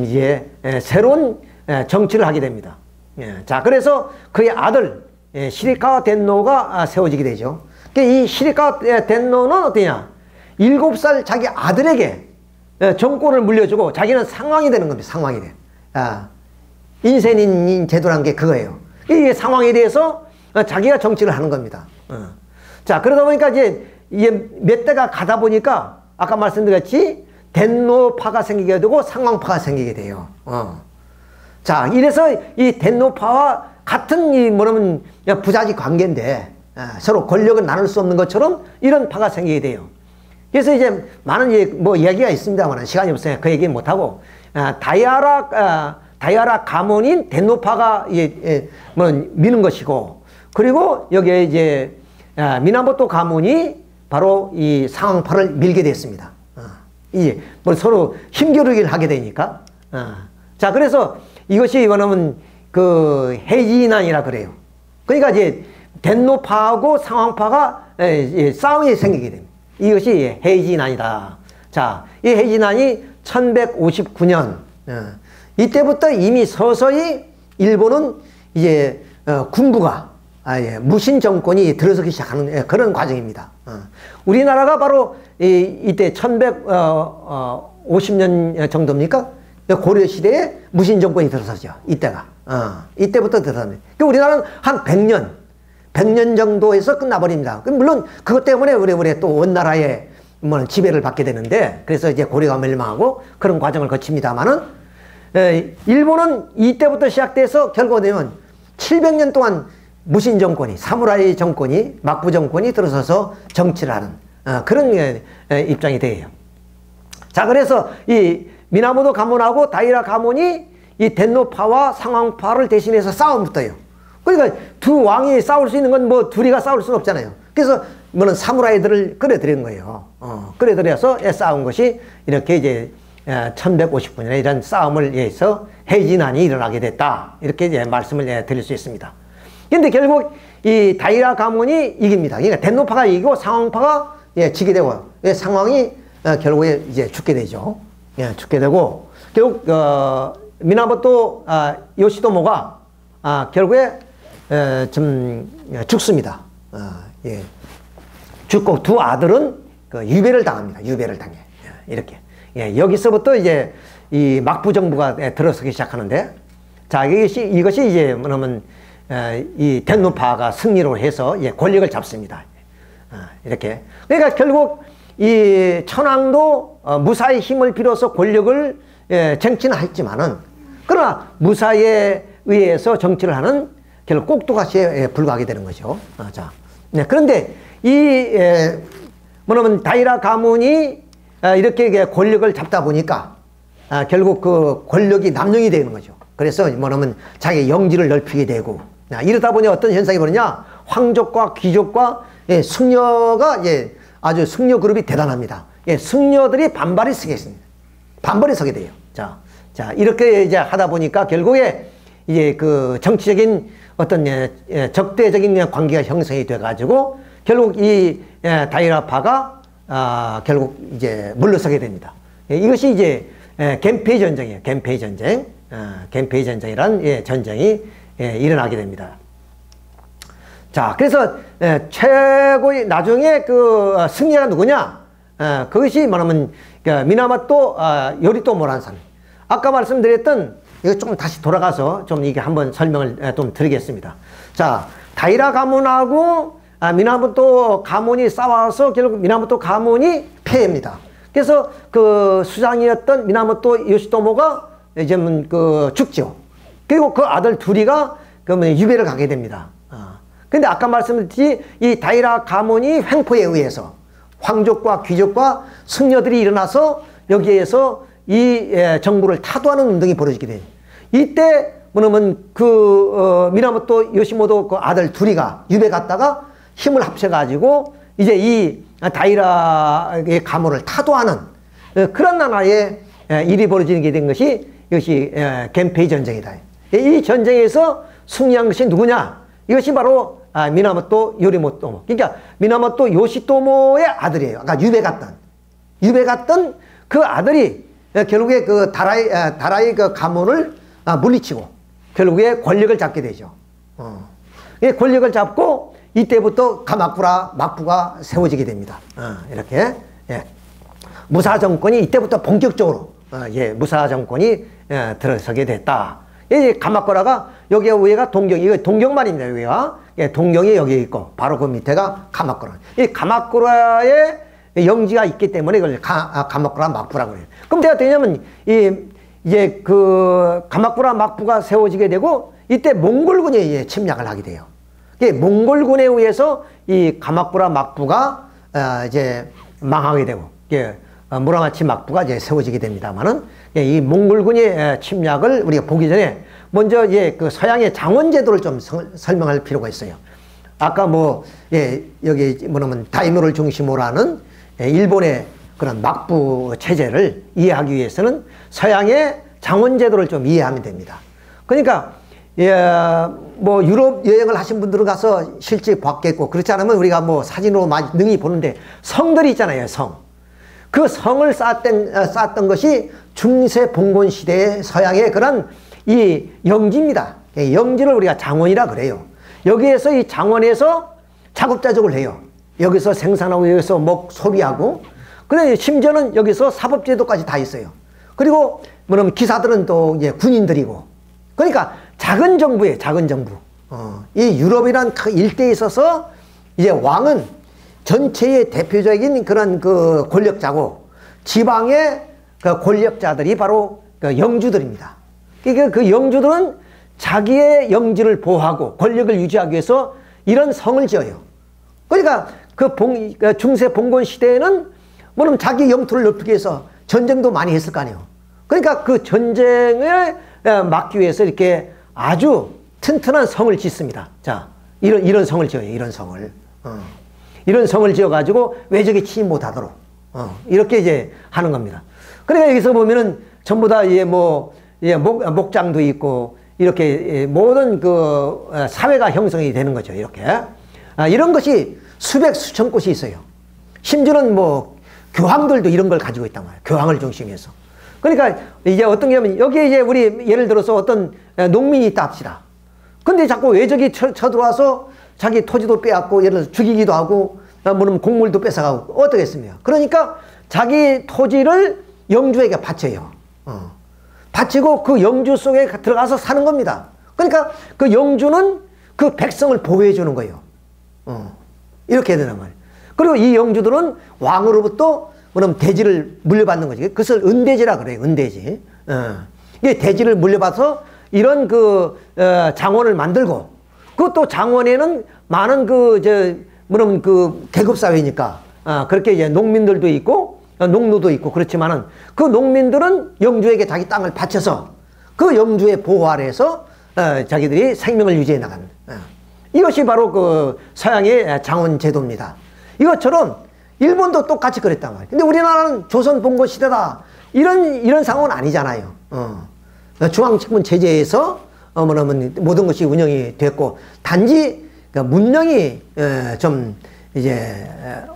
이제 새로운 정치를 하게 됩니다. 자, 그래서 그의 아들 시리카와 덴노가 세워지게 되죠. 이 시리카 덴노는 어떠냐? 7살 자기 아들에게 정권을 물려주고 자기는 상왕이 되는 겁니다. 상왕이 돼. 인센인 제도란 게 그거예요. 이 상황에 대해서 자기가 정치를 하는 겁니다. 자, 그러다 보니까 이제 몇 대가 가다 보니까 아까 말씀드렸지 덴노파가 생기게 되고 상왕파가 생기게 돼요. 자, 이래서 이 덴노파와 같은 뭐냐면 부자지 관계인데 서로 권력을 나눌 수 없는 것처럼 이런 파가 생기게 돼요. 그래서 이제 많은 뭐 이야기가 있습니다만 시간이 없으니까 그 얘기 못 하고 다이아라 가문인 덴노파가 뭐 미는 것이고, 그리고 여기에 이제 미나모토 가문이 바로 이 상황파를 밀게 됐습니다. 이제 뭐 서로 힘겨루기를 하게 되니까. 자, 그래서 이것이 이거는 그 해지난이라 그래요. 그러니까 이제 덴노파하고 상황파가 싸움이 생기게 됩니다. 이것이 해지난이다. 자, 이 해지난이 1159년 이때부터 이미 서서히 일본은 이제 군부가 무신 정권이 들어서기 시작하는 그런 과정입니다. 우리나라가 바로 이때 1150년 정도입니까? 고려 시대에 무신 정권이 들어서죠. 이때가. 이때부터 들어섭니다. 우리나라는 한 100년 정도에서 끝나버립니다. 물론 그것 때문에 우리 또 원나라의 뭐 지배를 받게 되는데, 그래서 이제 고려가 멸망하고 그런 과정을 거칩니다만은 일본은 이때부터 시작돼서 결국 되면 700년 동안 무신 정권이, 사무라이 정권이, 막부 정권이 들어서서 정치를 하는 그런 입장이 돼요. 자, 그래서 이 미나모토 가문하고 다이라 가문이 이 덴노파와 상황파를 대신해서 싸움을 붙어요. 그러니까 두 왕이 싸울 수 있는 건 뭐 둘이가 싸울 수는 없잖아요. 그래서 뭐는 사무라이들을 끌어들인 거예요. 끌어들여서 싸운 것이 이렇게 이제 1159년에 이런 싸움을 위해서 해지난이 일어나게 됐다. 이렇게 이제 말씀을 드릴 수 있습니다. 그런데 결국 이 다이라 가문이 이깁니다. 그러니까 덴노파가 이기고 상황파가 지게 되고, 상황이 결국에 이제 죽게 되죠. 죽게 되고, 결국 미나모토 요시토모가 결국에 좀 죽습니다. 죽고 두 아들은 그 유배를 당합니다. 유배를 당해. 이렇게. 여기서부터 이제 이 막부 정부가 들어서기 시작하는데, 자, 이것이 이제 뭐냐면 이 덴노파가 승리를 해서 권력을 잡습니다. 이렇게. 그러니까 결국 이 천황도 무사의 힘을 빌어서 권력을 쟁취는 했지만은, 그러나 무사에 의해서 정치를 하는 결국 꼭두가시에 불과하게 되는 거죠. 자, 그런데 뭐냐면 다이라 가문이 이렇게 권력을 잡다 보니까 결국 그 권력이 남용이 되는 거죠. 그래서 뭐냐면 자기 영지를 넓히게 되고, 이러다 보니 어떤 현상이 벌어지냐, 황족과 귀족과 승려가 아주 승려 그룹이 대단합니다. 승려들이 반발이 서겠습니다. 반발이 서게 돼요. 자, 이렇게 이제 하다 보니까 결국에 이제 그 정치적인 어떤 적대적인 관계가 형성이 돼가지고 결국 이 다이라파가 결국 이제 물러서게 됩니다. 이것이 이제 겐페이 전쟁이에요. 겐페이 전쟁. 겐페이 전쟁이란 전쟁이 일어나게 됩니다. 자, 그래서 최고의 나중에 그 승리가 누구냐? 그것이 뭐냐면 미나모토 요리토모라는 사람. 아까 말씀드렸던, 이거 좀 다시 돌아가서 좀 이게 한번 설명을 좀 드리겠습니다. 자, 다이라 가문하고 미나모토 가문이 싸워서 결국 미나모토 가문이 패입니다. 그래서 그 수장이었던 미나모토 요시토모가 이제 그 죽죠. 그리고 그 아들 둘이가 그러면 유배를 가게 됩니다. 근데 아까 말씀드렸듯이 이 다이라 가문이 횡포에 의해서 황족과 귀족과 승려들이 일어나서 여기에서 이 정부를 타도하는 운동이 벌어지게 돼요. 이때 뭐냐면 그 미나모토 요시모토 그 아들 둘이가 유배 갔다가 힘을 합쳐가지고 이제 이 다이라의 가문을 타도하는 그런 나라의 일이 벌어지게 된 것이 이것이 겐페이 전쟁이다. 이 전쟁에서 승리한 것이 누구냐? 이것이 바로 미나모토 요리모토모. 그러니까 미나모토 요시토모의 아들이에요. 아까 유배 갔던 그 아들이 결국에 그 다라이 그 가문을 물리치고 결국에 권력을 잡게 되죠. 권력을 잡고 이때부터 가마쿠라 막부가 세워지게 됩니다. 이렇게. 예. 무사 정권이 이때부터 본격적으로 무사 정권이 들어서게 됐다. 이 가마쿠라가 여기 위에가 동경, 이거 동경만입니다. 여기가 동경이 여기 있고 바로 그 밑에가 가마쿠라. 이 가마쿠라의 영지가 있기 때문에 이걸 가마쿠라 막부라고 그래요. 그럼 내가 되냐면 이제 그 가마쿠라 막부가 세워지게 되고 이때 몽골군이 침략을 하게 돼요. 몽골군에 의해서 이 가마쿠라 막부가 이제 망하게 되고 무라마치 막부가 이제 세워지게 됩니다만은 이 몽골군의 침략을 우리가 보기 전에 먼저 그 서양의 장원제도를 좀 설명할 필요가 있어요. 아까 여기 뭐냐면 다이노를 중심으로 하는 일본의 그런 막부 체제를 이해하기 위해서는 서양의 장원제도를 좀 이해하면 됩니다. 그러니까 유럽 여행을 하신 분들은 가서 실제 봤겠고, 그렇지 않으면 우리가 사진으로 많이 능히 보는데 성들이 있잖아요, 성. 그 성을 쌓았던 것이 중세 봉건 시대의 서양의 그런 이 영지입니다. 영지를 우리가 장원이라 그래요. 여기에서 이 장원에서 자급자족을 해요. 여기서 생산하고 여기서 소비하고, 그다음에 심지어는 여기서 사법제도까지 다 있어요. 그리고 뭐냐면 기사들은 또 이제 군인들이고, 그러니까 작은 정부예요, 작은 정부. 이 유럽이란 그 일대에 있어서 이제 왕은 전체의 대표적인 그런 그 권력자고, 지방의 그 권력자들이 바로 그 영주들입니다. 그러니까 그 영주들은 자기의 영지를 보호하고 권력을 유지하기 위해서 이런 성을 지어요. 그러니까 그 중세 봉건 시대에는 뭐냐면 자기 영토를 넓히기 위해서 전쟁도 많이 했을 거 아니에요. 그러니까 그 전쟁을 막기 위해서 이렇게 아주 튼튼한 성을 짓습니다. 자, 이런 성을 지어요. 이런 성을. 이런 성을 지어가지고 외적이 침입 못하도록. 이렇게 이제 하는 겁니다. 그러니까 여기서 보면은 전부 다 목장도 있고, 이렇게 모든 그 사회가 형성이 되는 거죠. 이렇게. 이런 것이 수천 곳이 있어요. 심지어는 교황들도 이런 걸 가지고 있단 말이에요. 교황을 중심해서. 그러니까 이제 어떤 게 하면 여기에 이제 우리 예를 들어서 어떤 농민이 있다 합시다. 근데 자꾸 외적이 쳐들어와서 자기 토지도 빼앗고 예를 들어서 죽이기도 하고 뭐냐면 곡물도 뺏어가고 어떻겠습니까? 그러니까 자기 토지를 영주에게 바쳐요. 바치고 그 영주 속에 들어가서 사는 겁니다. 그러니까 그 영주는 그 백성을 보호해 주는 거예요. 이렇게 해야 되는 말이에요. 그리고 이 영주들은 왕으로부터 뭐냐면 대지를 물려받는 거지. 그것을 은대지라 그래요. 은대지. 이게 대지를 물려받아서 이런 장원을 만들고, 그것도 장원에는 많은 뭐냐면 계급사회니까, 그렇게 이제 농민들도 있고, 농노도 있고, 그렇지만은 그 농민들은 영주에게 자기 땅을 바쳐서 그 영주의 보호 아래에서 자기들이 생명을 유지해 나가는. 이것이 바로 그 서양의 장원제도입니다. 이것처럼 일본도 똑같이 그랬단 말이에요. 근데 우리나라는 조선 봉건 시대다. 이런 상황은 아니잖아요. 중앙집권 체제에서 뭐냐면 모든 것이 운영이 됐고, 단지 문명이 좀 이제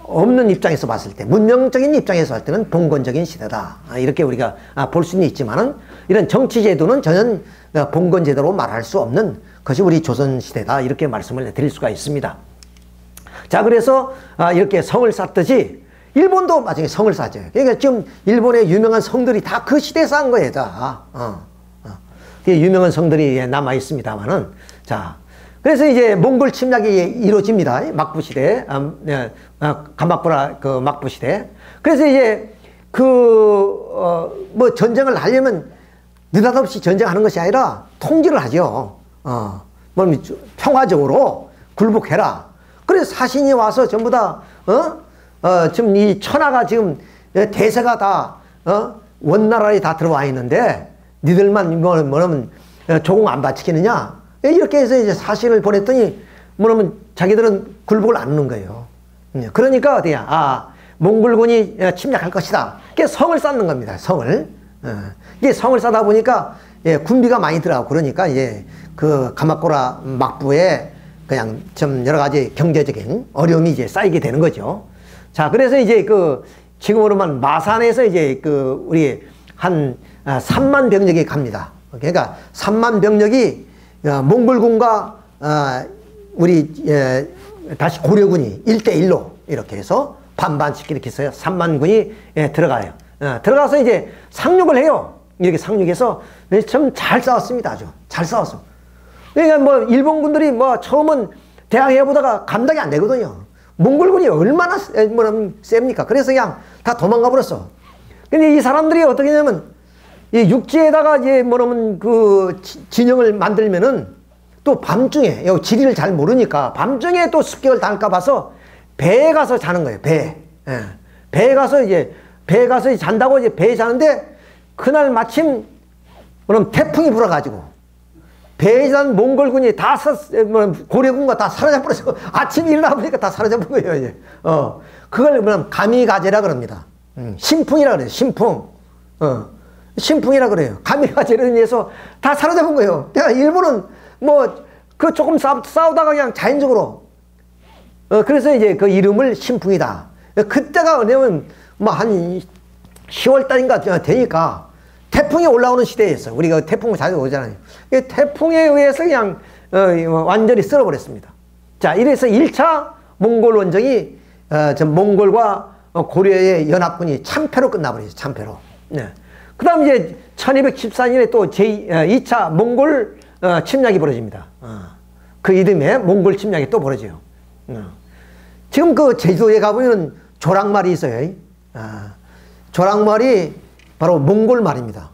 없는 입장에서 봤을 때, 문명적인 입장에서 할 때는 봉건적인 시대다. 이렇게 우리가 볼 수는 있지만은 이런 정치제도는 전혀 봉건제도로 말할 수 없는 것이 우리 조선시대다. 이렇게 말씀을 드릴 수가 있습니다. 자, 그래서 이렇게 성을 쌓듯이 일본도 나중에 성을 쌓죠. 그러니까 지금 일본의 유명한 성들이 다 그 시대에 쌓은 거예요. 다. 유명한 성들이 남아 있습니다만은, 자, 그래서 이제 몽골 침략이 이루어집니다. 막부 시대, 가마쿠라 그 막부 시대. 그래서 이제 전쟁을 하려면 느닷없이 전쟁하는 것이 아니라 통지를 하죠. 평화적으로 굴복해라. 그래서 사신이 와서 전부 다, 지금 이 천하가 지금 대세가 다, 원나라에 다 들어와 있는데, 니들만 뭐냐면 조공 안 바치겠느냐? 이렇게 해서 이제 사신을 보냈더니, 뭐냐면 자기들은 굴복을 안 하는 거예요. 그러니까 어디야? 몽골군이 침략할 것이다. 그게 성을 쌓는 겁니다. 성을. 이게 성을 쌓다 보니까, 군비가 많이 들어가고, 그러니까 이제 그 가마쿠라 막부에 그냥 좀 여러 가지 경제적인 어려움이 이제 쌓이게 되는 거죠. 자, 그래서 이제 지금으로만 마산에서 이제 우리 한 3만 병력이 갑니다. 그러니까 3만 병력이 몽골군과 우리 다시 고려군이 1대1로 이렇게 해서 반반씩 이렇게 해서 3만 군이 들어가요. 들어가서 이제 상륙을 해요. 이렇게 상륙해서 참 잘 싸웠습니다. 아주 잘 싸웠어. 그러니까 뭐 일본군들이 뭐 처음은 대항해보다가 감당이 안 되거든요. 몽골군이 얼마나 셉니까? 그래서 그냥 다 도망가 버렸어. 근데 이 사람들이 어떻게 하냐면 이 육지에다가 이제 뭐냐면 그 진영을 만들면은 또 밤중에 여기 지리를 잘 모르니까 밤중에 또 습격을 당할까 봐서 배에 가서 자는 거예요. 배. 예. 배에 가서 이제 잔다고 이제 배에 자는데 그날 마침 뭐냐면 태풍이 불어가지고 배에 잔 몽골군이 다 고려군과 다 사라져 버려서 아침에 일어나 보니까 다 사라져 버린 거예요. 이제. 그걸 뭐냐면 가미가제라 그럽니다. 신풍이라 그래요. 신풍. 신풍이라 그래요. 가미가제로 인해서 다 사라져 본 거예요. 그러니까 일본은 뭐 그 조금 싸우다가 그냥 자연적으로 그래서 이제 그 이름을 신풍이다. 그때가 뭐냐면 뭐 한 10월 달인가 되니까 태풍이 올라오는 시대였어요. 우리가 태풍이 자주 오잖아요. 태풍에 의해서 그냥 완전히 쓸어버렸습니다. 자, 이래서 1차 몽골 원정이 몽골과 고려의 연합군이 참패로 끝나버렸어요. 참패로. 네. 그 다음 이제 1214년에 또 제2차 몽골 침략이 벌어집니다. 그 이듬해 몽골 침략이 또 벌어져요. 지금 그 제주도에 가보면 조랑말이 있어요. 조랑말이 바로 몽골 말입니다.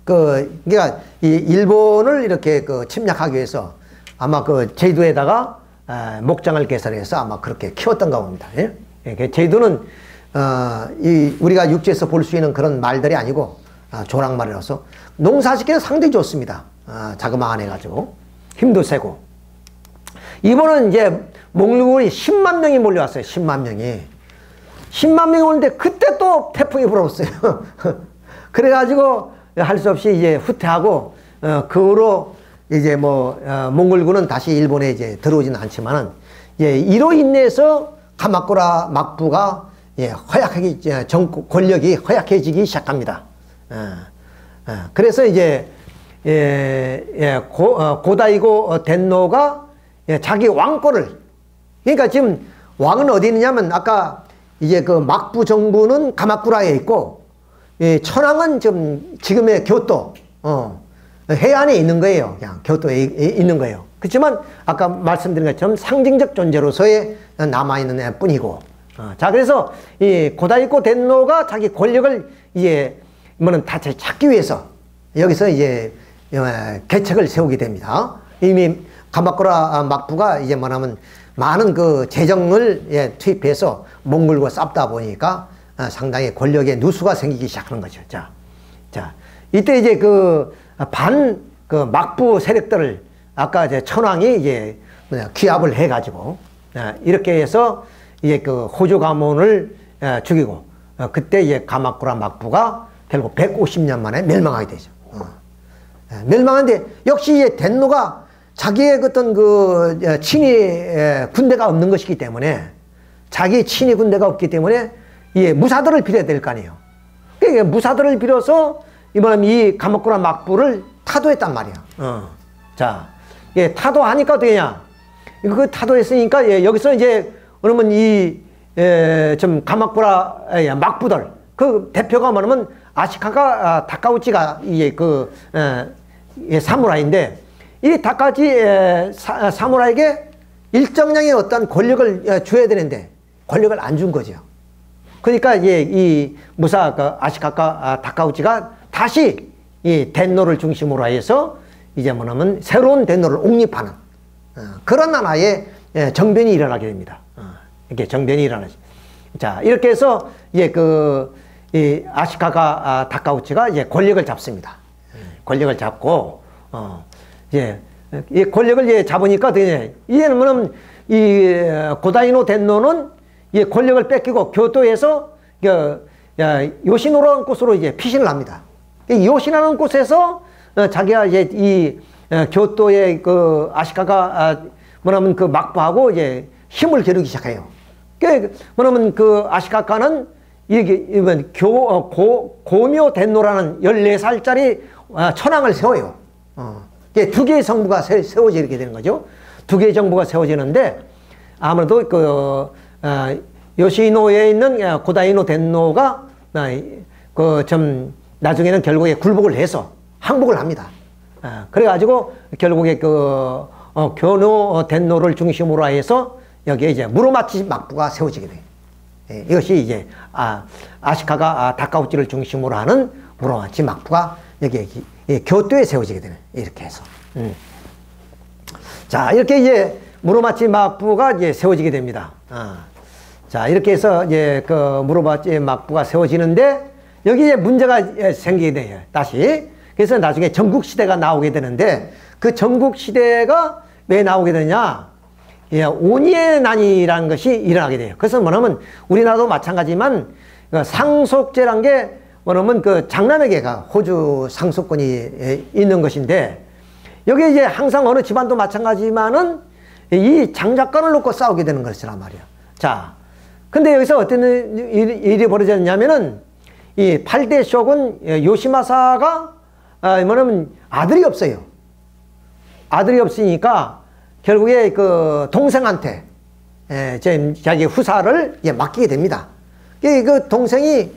그러니까 이 일본을 이렇게 그 침략하기 위해서 아마 그 제주도에다가 목장을 개설해서 아마 그렇게 키웠던가 봅니다. 예? 제주도는 우리가 육지에서 볼 수 있는 그런 말들이 아니고 조랑말이라서 농사짓기는 상당히 좋습니다. 자그마한 해가지고 힘도 세고. 이번은 이제 몽골군이 10만 명이 몰려왔어요. 10만 명이. 10만 명이 오는데 그때 또 태풍이 불어왔어요. 그래가지고 할 수 없이 이제 후퇴하고 그 후로 이제 뭐 몽골군은 다시 일본에 이제 들어오지는 않지만은 이로 인해서 가마쿠라 막부가 권력이 허약해지기 시작합니다. 그래서 이제 고다이고 덴노가 자기 왕권을, 그러니까 지금 왕은 어디 있느냐면 아까 이제 그 막부 정부는 가마쿠라에 있고 천황은 지금의 교토 해안에 있는 거예요. 그냥 교토에 있는 거예요. 그렇지만 아까 말씀드린 것처럼 상징적 존재로서의 남아있는 뿐이고. 자, 그래서 이 고다이고 덴노가 자기 권력을 이제 뭐는 다 찾기 위해서 여기서 이제 계책을 세우게 됩니다. 이미 가마쿠라 막부가 이제 뭐냐면 많은 그 재정을 투입해서 몽골과 싸우다 보니까 상당히 권력의 누수가 생기기 시작하는 거죠. 자, 이때 이제 그 막부 세력들을 아까 이제 천황이 이제 기합을 해가지고 이렇게 해서 이제 그 호조 가문을 죽이고 그때 이제 가마쿠라 막부가 결국 150년 만에 멸망하게 되죠. 멸망한데 역시 이제 덴노가 자기의 어떤 그 친위 군대가 없는 것이기 때문에 자기 친위 군대가 없기 때문에 무사들을 빌어야 될 거 아니에요. 그러니까 무사들을 빌어서 이 가마쿠라 막부를 타도했단 말이야. 자, 타도하니까 어떻게 되냐? 그 타도했으니까 여기서 이제 그러면 좀 가마쿠라 막부들 그 대표가 뭐냐면 아시카가 다카우치가 그 사무라이인데 이 다카우치 사무라이에게 일정량의 어떤 권력을 줘야 되는데 권력을 안 준 거죠. 그러니까 이 무사 아시카가 다카우치가 다시 이 덴노를 중심으로 해서 이제 뭐냐면 새로운 덴노를 옹립하는 그런 하나의 정변이 일어나게 됩니다. 이렇게 정변이 일어나죠. 자, 이렇게 해서 이제 이 아시카가 다카우치가 이제 권력을 잡습니다. 권력을 잡고 이제 이 권력을 이제 잡으니까 이제는 뭐냐면 이 고다이노 덴노는 이 권력을 뺏기고 교토에서 요시노라는 곳으로 이제 피신을 합니다. 이 요시라는 곳에서 자기가 이제 이 교토의 그 아시카가 뭐냐면 그 막부하고 이제 힘을 겨루기 시작해요. 뭐냐면 그 아시카가는 고묘 덴노라는 14살짜리 천황을 세워요. 두 개의 정부가 세워지게 되는 거죠. 두 개의 정부가 세워지는데 아무래도 요시노에 있는 고다이노 덴노가 좀 나중에는 결국에 굴복을 해서 항복을 합니다. 그래가지고 결국에 교노 덴노를 중심으로 해서 여기에 이제 무로마치 막부가 세워지게 돼요. 이것이 이제 아시카가 다카우치를 중심으로 하는 무로마치 막부가 여기 교토에 세워지게 되는, 이렇게 해서. 자, 이렇게 이제 무로마치 막부가 이제 세워지게 됩니다. 자, 이렇게 해서 이제 무로마치 막부가 세워지는데 여기에 문제가 생기게 돼요. 다시. 그래서 나중에 전국시대가 나오게 되는데 그 전국시대가 왜 나오게 되냐? 오니에 난이라는 것이 일어나게 돼요. 그래서 뭐냐면 우리나라도 마찬가지지만 상속제란 게 뭐냐면 장남에게가 호주 상속권이 있는 것인데 여기 이제 항상 어느 집안도 마찬가지지만은 이 장자권을 놓고 싸우게 되는 것이란 말이야. 자, 근데 여기서 어떤 일이 벌어졌냐면은 이 8대 쇼군 요시마사가 뭐냐면 아들이 없어요. 아들이 없으니까 결국에 동생한테 자기 후사를 맡기게 됩니다. 그 동생이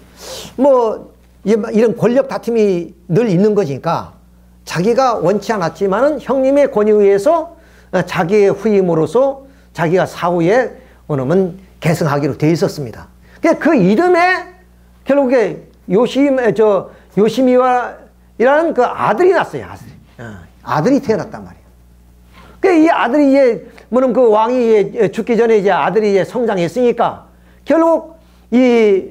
뭐 이런 권력 다툼이 늘 있는 거니까 자기가 원치 않았지만은 형님의 권유에 의해서 자기의 후임으로서 자기가 사후에 뭐냐면 계승하기로 돼 있었습니다. 그 이름에 결국에 요시미와이라는 아들이 났어요. 아들이 태어났단 말이에요. 이 아들이 뭐는 왕이 죽기 전에 이제 아들이 성장했으니까 결국 이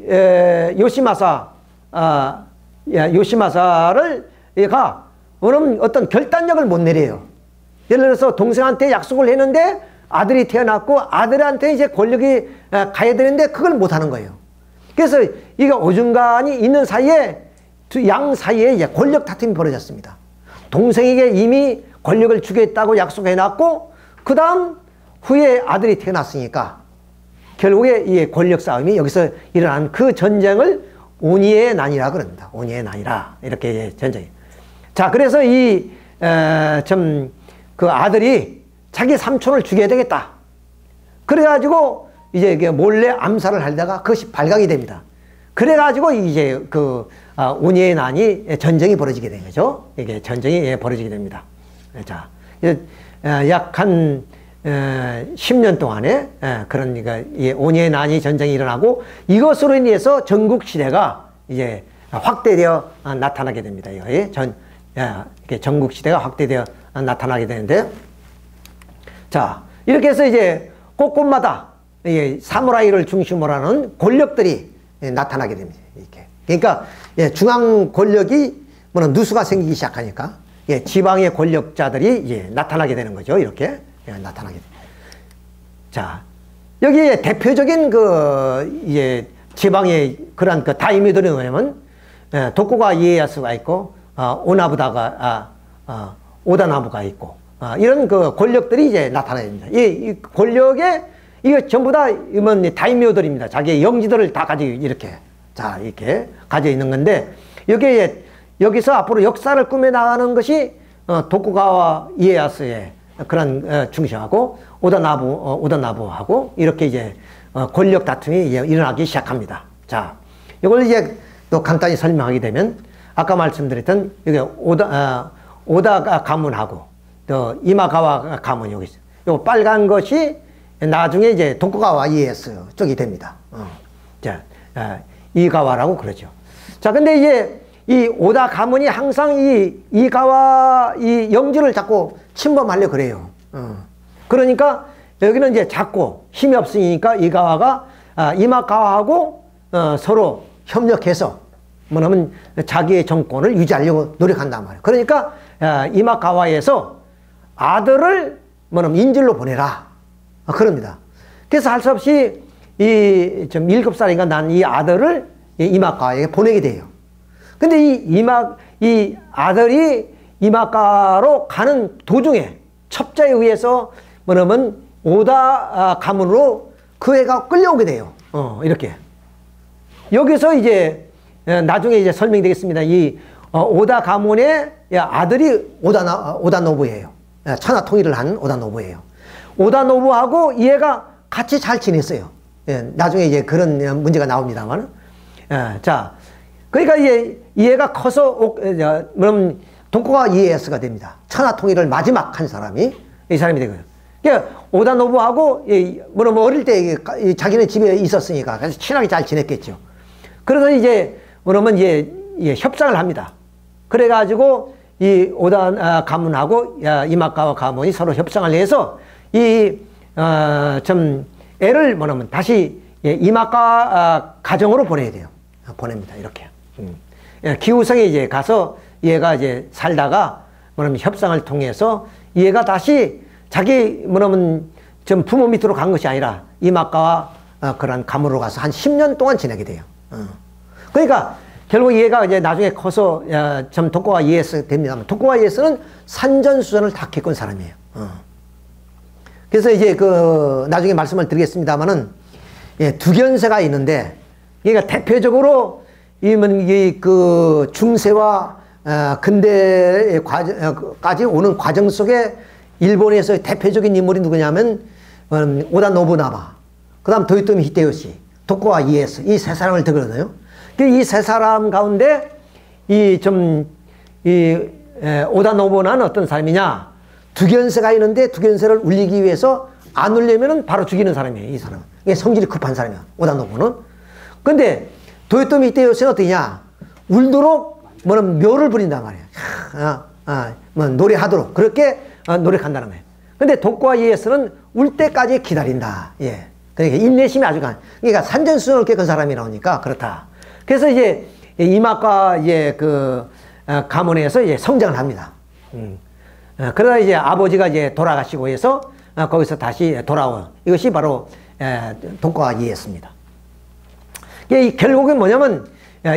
요시마사를 뭐는 어떤 결단력을 못 내려요. 예를 들어서 동생한테 약속을 했는데 아들이 태어났고 아들한테 이제 권력이 가야 되는데 그걸 못 하는 거예요. 그래서 이게 오중간이 있는 사이에 양 사이에 이제 권력 다툼이 벌어졌습니다. 동생에게 이미 권력을 주겠다고 약속해놨고 그 다음 후에 아들이 태어났으니까 결국에 이 권력 싸움이 여기서 일어난 그 전쟁을 오니의 난이라 그럽니다. 오니의 난이라 이렇게 전쟁이. 자, 그래서 그 아들이 자기 삼촌을 죽여야 되겠다. 그래가지고 이제 몰래 암살을 하려다가 그것이 발각이 됩니다. 그래가지고 이제 오니의 난이 전쟁이 벌어지게 된 거죠. 이게 전쟁이 벌어지게 됩니다. 자, 약 한 10년 동안에 그러니까 오니의 난이 전쟁이 일어나고 이것으로 인해서 전국시대가 이제 확대되어 나타나게 됩니다. 전국시대가 확대되어 나타나게 되는데, 자, 이렇게 해서 이제 곳곳마다 사무라이를 중심으로 하는 권력들이 나타나게 됩니다. 이렇게. 그러니까 중앙 권력이 누수가 생기기 시작하니까 지방의 권력자들이 나타나게 되는 거죠. 이렇게 나타나게 됩니다. 자, 여기에 대표적인 지방의 그런 다이묘들이 뭐냐면 도쿠가 이에야스가 있고 오다나부가 있고 이런 권력들이 이제 나타나야 됩니다. 이 권력에 이게 전부 다 다이묘들입니다. 자기의 영지들을 다 가지고 이렇게 가지고 있는 건데 여기서 앞으로 역사를 꾸며나가는 것이 도쿠가와 이에야스의 그런 중심하고 오다나부하고 이렇게 이제 권력 다툼이 일어나기 시작합니다. 자, 이걸 이제 또 간단히 설명하게 되면 아까 말씀드렸던 여기 오다 가문하고 또 이마가와 가문 여기 있어요. 요 빨간 것이 나중에 이제 도쿠가와 이에야스 쪽이 됩니다. 자, 이가와라고 그러죠. 자, 근데 이제 이 오다 가문이 항상 이가와 이 영지를 자꾸 침범하려 그래요. 그러니까 여기는 이제 작고 힘이 없으니까 이가와가 이마가와하고 서로 협력해서 뭐냐면 자기의 정권을 유지하려고 노력한단 말이에요. 그러니까 이마가와에서 아들을 뭐냐면 인질로 보내라. 그럽니다. 그래서 할 수 없이 좀 7살인가 난 이 아들을 이마가와에게 보내게 돼요. 근데 이 아들이 이마가로 가는 도중에 첩자에 의해서 뭐냐면 오다 가문으로 그 애가 끌려오게 돼요. 이렇게. 여기서 이제 나중에 이제 설명되겠습니다. 이 오다 가문의 아들이 오다노부예요. 천하 통일을 한 오다노부예요. 오다노부하고 얘가 같이 잘 지냈어요. 예, 나중에 이제 그런 문제가 나옵니다만. 자, 그러니까 이제 얘가 커서 그럼 독고가 이에야스가 됩니다. 천하통일을 마지막 한 사람이 이 사람이 되고요. 그러니까 오다 노부하고 뭐 어릴 때 자기네 집에 있었으니까 그래서 친하게 잘 지냈겠죠. 그래서 이제 그러면 이제 협상을 합니다. 그래가지고 이 오다 가문하고 이마카와 가문이 서로 협상을 해서 좀 애를 뭐냐면 다시 이마카 가정으로 보내야 돼요. 보냅니다. 이렇게. 기후성에 이제 가서 얘가 이제 살다가 뭐냐면 협상을 통해서 얘가 다시 자기 뭐냐면 좀 부모 밑으로 간 것이 아니라 이마카와 그런 가문으로 가서 한 10년 동안 지내게 돼요. 그러니까 결국 얘가 이제 나중에 커서 좀 독고가 이에야스 됩니다만 독고가 이에야스는 산전수전을 다 겪은 사람이에요. 그래서 이제 나중에 말씀을 드리겠습니다만은 두견세가 있는데 얘가 대표적으로 중세와 근대까지 오는 과정 속에 일본에서의 대표적인 인물이 누구냐면 오다 노부나가, 그 다음 도요토미 히데요시, 독고가 이에야스 이 세 사람을 들거든요. 이 세 사람 가운데 오다 노부나는 어떤 사람이냐? 두견세가 있는데 두견세를 울리기 위해서 안 울려면은 바로 죽이는 사람이에요. 이 사람은. 이게 성질이 급한 사람이야. 오다 노부는. 근데 도요토미 히데요시는 어떠냐? 울도록 뭐는 묘를 부린단 말이에요. 뭐 노래하도록 그렇게 노력한다는 거예요. 근데 독고가 이에야스는 울 때까지 기다린다. 예. 그러니까 인내심이 아주 그러니까 산전수전을 겪은 사람이 나오니까 그렇다. 그래서 이제 이마카 이제 가문에서 이제 성장을 합니다. 그러다 이제 아버지가 이제 돌아가시고 해서 거기서 다시 돌아온 이것이 바로 독고가 이에야스입니다. 결국은 뭐냐면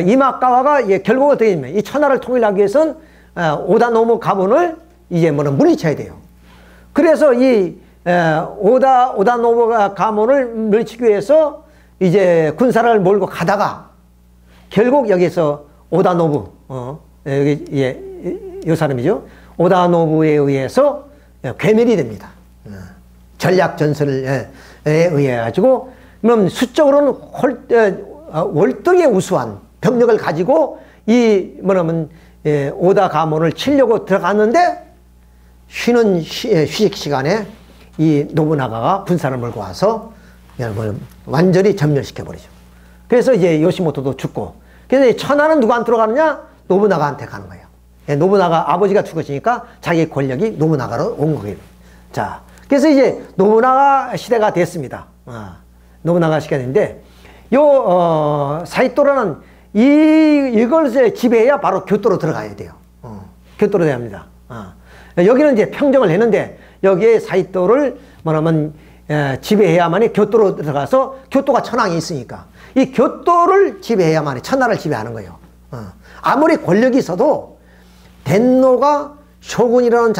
이마카와가 결국은 어떻게 되냐면 이 천하를 통일하기 위해서는 오다 노부 가문을 이제 물리쳐야 돼요. 그래서 이 오다 노부 가문을 물리치기 위해서 이제 군사를 몰고 가다가 결국 여기서 오다 노부 여기 이 사람이죠. 오다 노부에 의해서 괴멸이 됩니다. 전략 전술에 의해 가지고 그럼 수적으로는 월등히 우수한 병력을 가지고 오다 가문을 치려고 들어갔는데 휴식 시간에 이 노부나가가 군사를 몰고 와서 완전히 전멸시켜 버리죠. 그래서 이제 요시모토도 죽고, 그래서 천하는 누구한테 들어가느냐? 노부나가한테 가는 거예요. 노부나가 아버지가 죽었으니까 자기 권력이 노부나가로 온 거예요. 자, 그래서 이제 노부나가 시대가 됐습니다. 노부나가 시대가 됐는데 사이토라는 이걸 지배해야 바로 교토로 들어가야 돼요. 교토로 돼야 합니다. 여기는 이제 평정을 했는데 여기에 사이토를 지배해야만이 교토로 들어가서 교토가 천황이 있으니까 이 교토를 지배해야만이 천하를 지배하는 거예요. 아무리 권력이 있어도 덴노가 쇼군이라는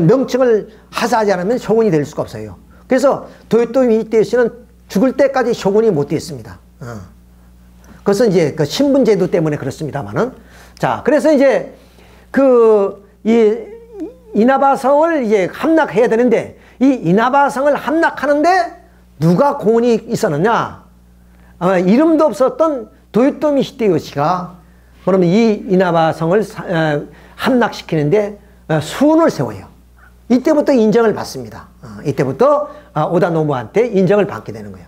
명칭을 하사하지 않으면 쇼군이 될 수가 없어요. 그래서 도요토미 히데요시는 죽을 때까지 쇼군이 못 됐습니다. 그것은 이제 신분제도 때문에 그렇습니다만은. 자, 그래서 이제 이나바성을 이제 함락해야 되는데 이 이나바성을 함락하는데 누가 공헌이 있었느냐? 이름도 없었던 도요토미 히데요시가 그러면 이 이나바성을 함락시키는데 수훈을 세워요. 이때부터 인정을 받습니다. 이때부터 오다 노부한테 인정을 받게 되는 거예요.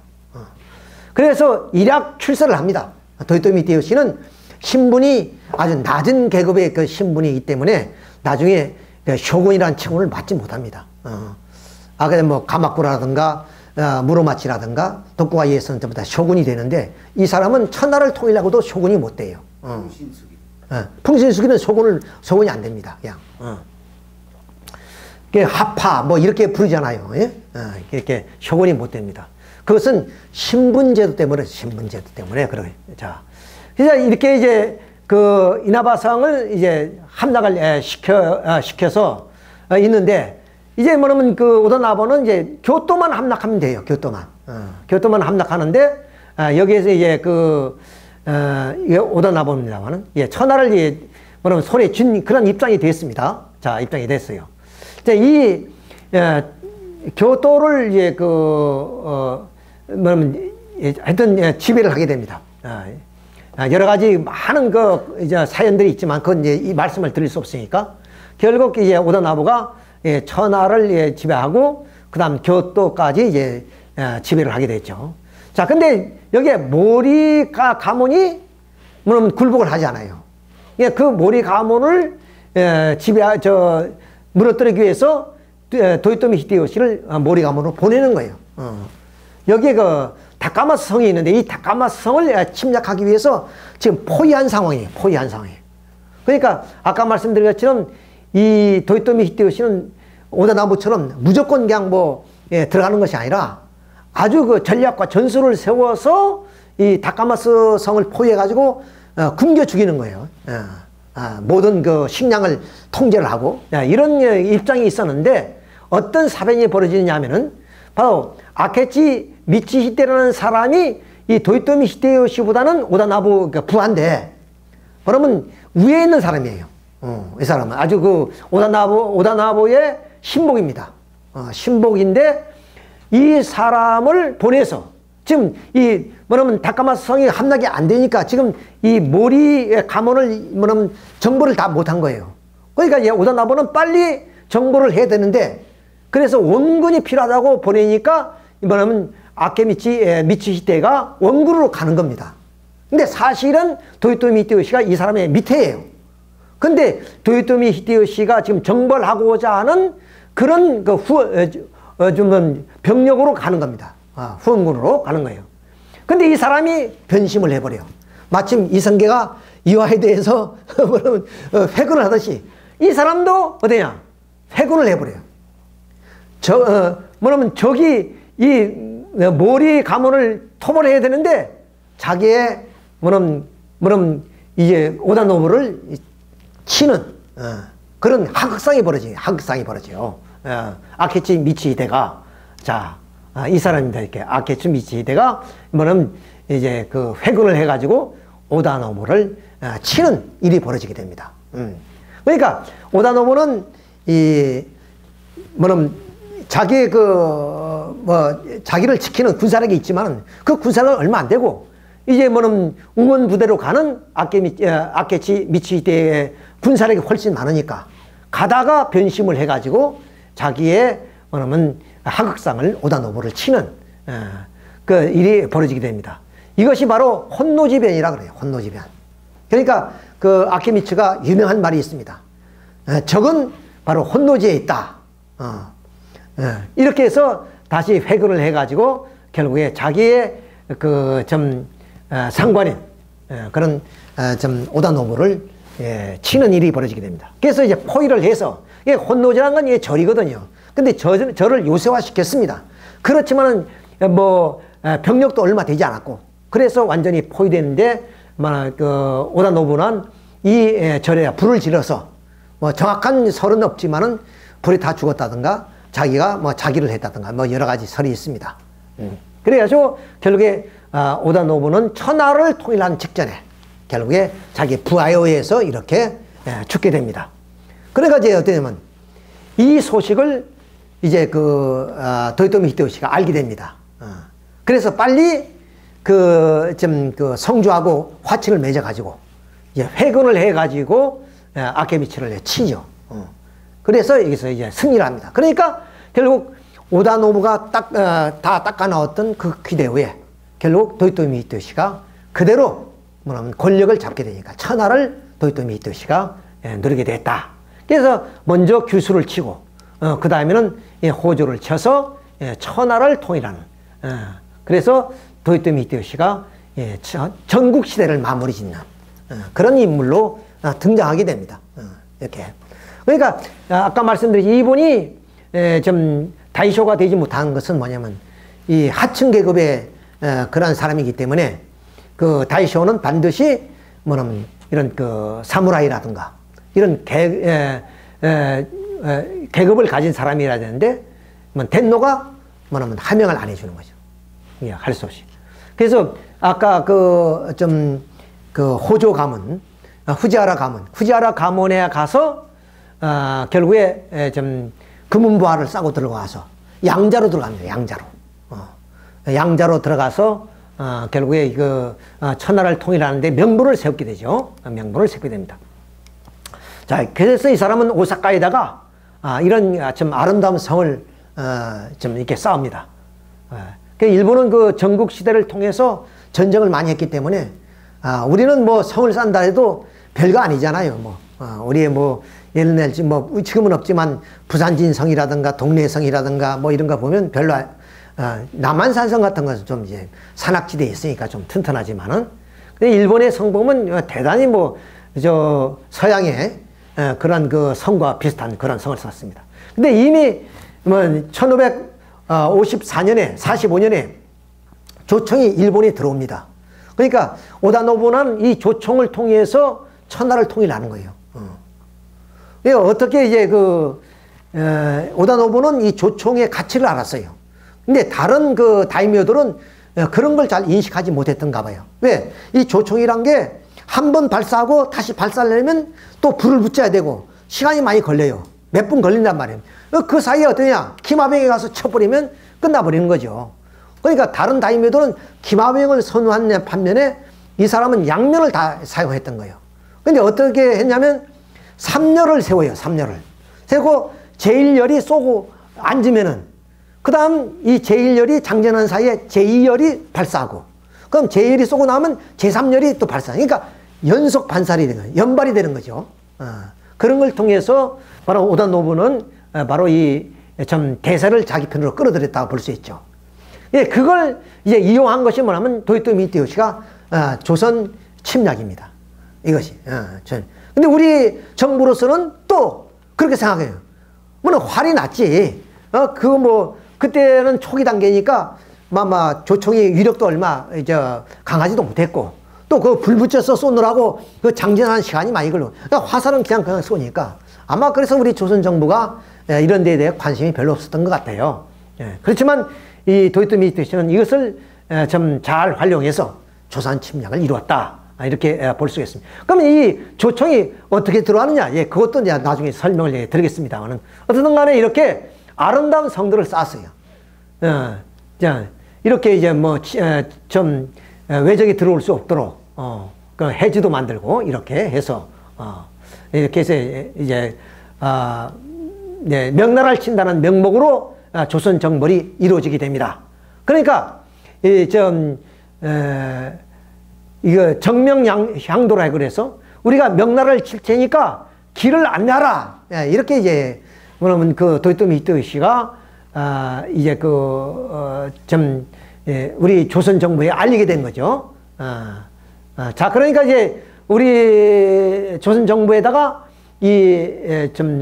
그래서 일약 출세를 합니다. 도요토미 히데요시는 신분이 아주 낮은 계급의 신분이기 때문에 나중에 쇼군이라는 칭호를 맡지 못합니다. 그냥 가마쿠라든가 무로마치라든가 독고가 이에야스는 전부 다 쇼군이 되는데 이 사람은 천하를 통일하고도 쇼군이 못 돼요. 풍신수기. 풍신수기는 쇼군이 안 됩니다. 그냥. 하파 이렇게 부르잖아요. 예? 이렇게 쇼군이 못 됩니다. 그것은 신분제도 때문에 그래. 자, 그래서 이렇게 이제 이나바성을 이제 함락을 시켜서 있는데 이제 뭐냐면 오다 노부는 이제 교토만 함락하면 돼요. 교토만 함락하는데 여기에서 이제 오다 노부입니다만은 천하를 이제 뭐냐면 손에 쥔 그런 입장이 됐습니다. 자, 입장이 됐어요. 자, 교토를 이제 뭐냐면 하여튼 지배를 하게 됩니다. 여러 가지 많은 이제 사연들이 있지만 그건 이제 이 말씀을 드릴 수 없으니까 결국 이제 오다나부가 천하를 지배하고 그다음 교토까지 이제 지배를 하게 됐죠. 자, 근데 여기에 모리 가문이 뭐냐면 굴복을 하지 않아요. 그 모리 가문을 무너뜨리기 위해서 도요토미 히데요시를 모리 가문으로 보내는 거예요. 여기에 다카마스 성이 있는데 이 다카마스 성을 침략하기 위해서 지금 포위한 상황이에요. 포위한 상황이에요. 그러니까 아까 말씀드린 것처럼 이 도요토미 히데요시는 오다나부처럼 무조건 그냥 들어가는 것이 아니라 아주 전략과 전술을 세워서 이 다카마스 성을 포위해가지고 굶겨 죽이는 거예요. 모든 식량을 통제를 하고 이런 입장이 있었는데 어떤 사변이 벌어지느냐 하면은 바로 아케치 미치히데라는 사람이 이 도요토미 히데요시보다는 오다나부 부하인데 그러면 위에 있는 사람이에요. 이 사람은 아주 오다나부의 신복입니다. 신복인데 이 사람을 보내서 지금 뭐냐면 다카마스 성이 함락이 안 되니까 지금 이 모리 가문을 뭐냐면 정보를 다 못한 거예요. 그러니까 오다나부는 빨리 정보를 해야 되는데 그래서 원군이 필요하다고 보내니까 뭐냐면 미치히데가 원군으로 가는 겁니다. 근데 사실은 도요토미 히데요시가 이 사람의 밑에예요. 근데 도요토미 히데요시가 지금 정벌 하고자 하는 그런 병력으로 가는 겁니다. 후원군으로 가는 거예요. 근데 이 사람이 변심을 해버려요. 마침 이성계가 이화에 대해서 회군을 하듯이 이 사람도 어디냐? 회군을 해버려요. 뭐냐면 저기 이 모리 가문을 토벌해야 되는데 자기의 뭐냐면 이제 오다노부를 치는 그런 하극상이 벌어져요. 아케치 미치히데가 이 사람입니다. 이렇게 아케치 미치히데가 뭐냐면 이제 회군을 해가지고 오다노부를 치는 일이 벌어지게 됩니다. 그러니까 오다노부는 뭐냐면 자기의 자기를 지키는 군사력이 있지만 그 군사력은 얼마 안 되고 이제 뭐냐면 우원 부대로 가는 아케치 미치히데의 군사력이 훨씬 많으니까 가다가 변심을 해가지고 자기의 뭐냐면 하극상을 오다노부를 치는 일이 벌어지게 됩니다. 이것이 바로 혼노지변이라 그래요. 혼노지변. 그러니까 아케미츠가 유명한 말이 있습니다. 적은 바로 혼노지에 있다. 이렇게 해서 다시 회군을 해가지고 결국에 자기의 상관인 그런 오다노부를 치는 일이 벌어지게 됩니다. 그래서 이제 포위를 해서 이게 혼노지라는 건 이게 절이거든요. 근데 절을 요새화시켰습니다. 그렇지만은 병력도 얼마 되지 않았고 그래서 완전히 포위됐는데 오다노부는 이 절에 불을 질러서 정확한 설은 없지만은 불에 다 죽었다든가 자기가 자기를 했다든가 여러 가지 설이 있습니다. 그래가지고 결국에 오다노부는 천하를 통일한 직전에 결국에 자기 부하에 의해서 이렇게 죽게 됩니다. 그러니까 이제 어떠냐면 이 소식을 이제 도요토미 히데요시가 알게 됩니다. 그래서 빨리 성주하고 화친을 맺어가지고 이제 회군을 해가지고 아케미츠를 치죠. 그래서 여기서 이제 승리를 합니다. 그러니까 결국 오다노부가 다 닦아 나왔던 그 기대후에 결국 도요토미 히데요시가 그대로 뭐냐면 권력을 잡게 되니까 천하를 도요토미 히데요시가 누리게 됐다. 그래서 먼저 규수를 치고 그 다음에는 호조를 쳐서 천하를 통일하는 그래서 도요토미 히데요시가 전국 시대를 마무리 짓는 그런 인물로 등장하게 됩니다. 이렇게. 그러니까 아까 말씀드린 이분이 좀 다이쇼가 되지 못한 것은 뭐냐면 이 하층 계급의 그런 사람이기 때문에 다이쇼는 반드시 뭐냐면 이런 사무라이라든가 이런 계급을 가진 사람이라 되는데 덴노가 뭐냐면 하명을 안 해주는 거죠. 할 수 없이. 그래서 아까 호조 가문, 후지하라 가문에 가서 결국에 금은보화를 싸고 들어가서 양자로 들어갑니다. 양자로. 양자로 들어가서 결국에 천하를 통일하는데 명분을 세우게 되죠. 명분을 세우게 됩니다. 자, 그래서 이 사람은 오사카에다가 이런 좀 아름다운 성을 좀 이렇게 쌓습니다. 일본은 그 전국 시대를 통해서 전쟁을 많이 했기 때문에 우리는 뭐 성을 쌓는다 해도 별거 아니잖아요. 우리의 예를 들지 지금은 없지만 부산진성이라든가 동래성이라든가 이런 거 보면 별로 남한산성 같은 것은 좀 이제 산악지대에 있으니까 좀 튼튼하지만은 근데 일본의 성 보면 대단히 서양의 그런 그 성과 비슷한 그런 성을 쌓습니다. 근데 이미 1554년에 45년에 조총이 일본에 들어옵니다. 그러니까 오다노부는 이 조총을 통해서 천하를 통일하는 거예요. 어떻게 이제 오다노부는 이 조총의 가치를 알았어요. 근데 다른 그 다이묘들은 그런 걸 잘 인식하지 못했던가 봐요. 왜? 이 조총이란 게 한 번 발사하고 다시 발사하려면 또 불을 붙여야 되고 시간이 많이 걸려요. 몇 분 걸린단 말이에요. 그 사이에 어떠냐? 기마병에 가서 쳐버리면 끝나버리는 거죠. 그러니까 다른 다이묘들은 기마병을 선호한 반면에 이 사람은 양면을 다 사용했던 거예요. 근데 어떻게 했냐면 3렬을 세워요. 3렬을. 세우고 제1렬이 쏘고 앉으면은 그 다음 이 제1렬이 장전하는 사이에 제2렬이 발사하고 그럼 제1이 쏘고 나면 제3렬이 또 발사. 그러니까 연속 반살이 되는 거예요. 연발이 되는 거죠. 그런 걸 통해서 바로 오다노부는 바로 이 참 대세를 자기 편으로 끌어들였다고 볼 수 있죠. 예, 그걸 이제 이용한 것이 뭐냐면 도요토미 히데요시가 조선 침략입니다. 이것이. 근데 우리 정부로서는 또 그렇게 생각해요. 물론 활이 났지. 그때는 초기 단계니까 조총이 위력도 얼마 강하지도 못했고 또 그 불 붙여서 쏘느라고 그 장전하는 시간이 많이 걸려. 그러니까 화살은 그냥 쏘니까 아마 그래서 우리 조선 정부가 이런 데에 대해 관심이 별로 없었던 것 같아요. 그렇지만 이 도요토미 히데요시는 이것을 좀 잘 활용해서 조선 침략을 이루었다. 이렇게 볼 수 있습니다. 그러면 이 조총이 어떻게 들어왔느냐? 그것도 이제 나중에 설명을 드리겠습니다만은 어쨌든 간에 이렇게 아름다운 성들을 쌓았어요. 이렇게 이제 좀 외적이 들어올 수 없도록 그 해지도 만들고 이렇게 해서 이제 명나라를 친다는 명목으로 조선 정벌이 이루어지게 됩니다. 그러니까 이거 정명향도라 그래서 우리가 명나라를 칠 테니까 길을 안내하라. 이렇게 이제 뭐냐면 그 도요토미 히데요시가 이제 우리 조선 정부에 알리게 된 거죠. 자, 그러니까 이제 우리 조선 정부에다가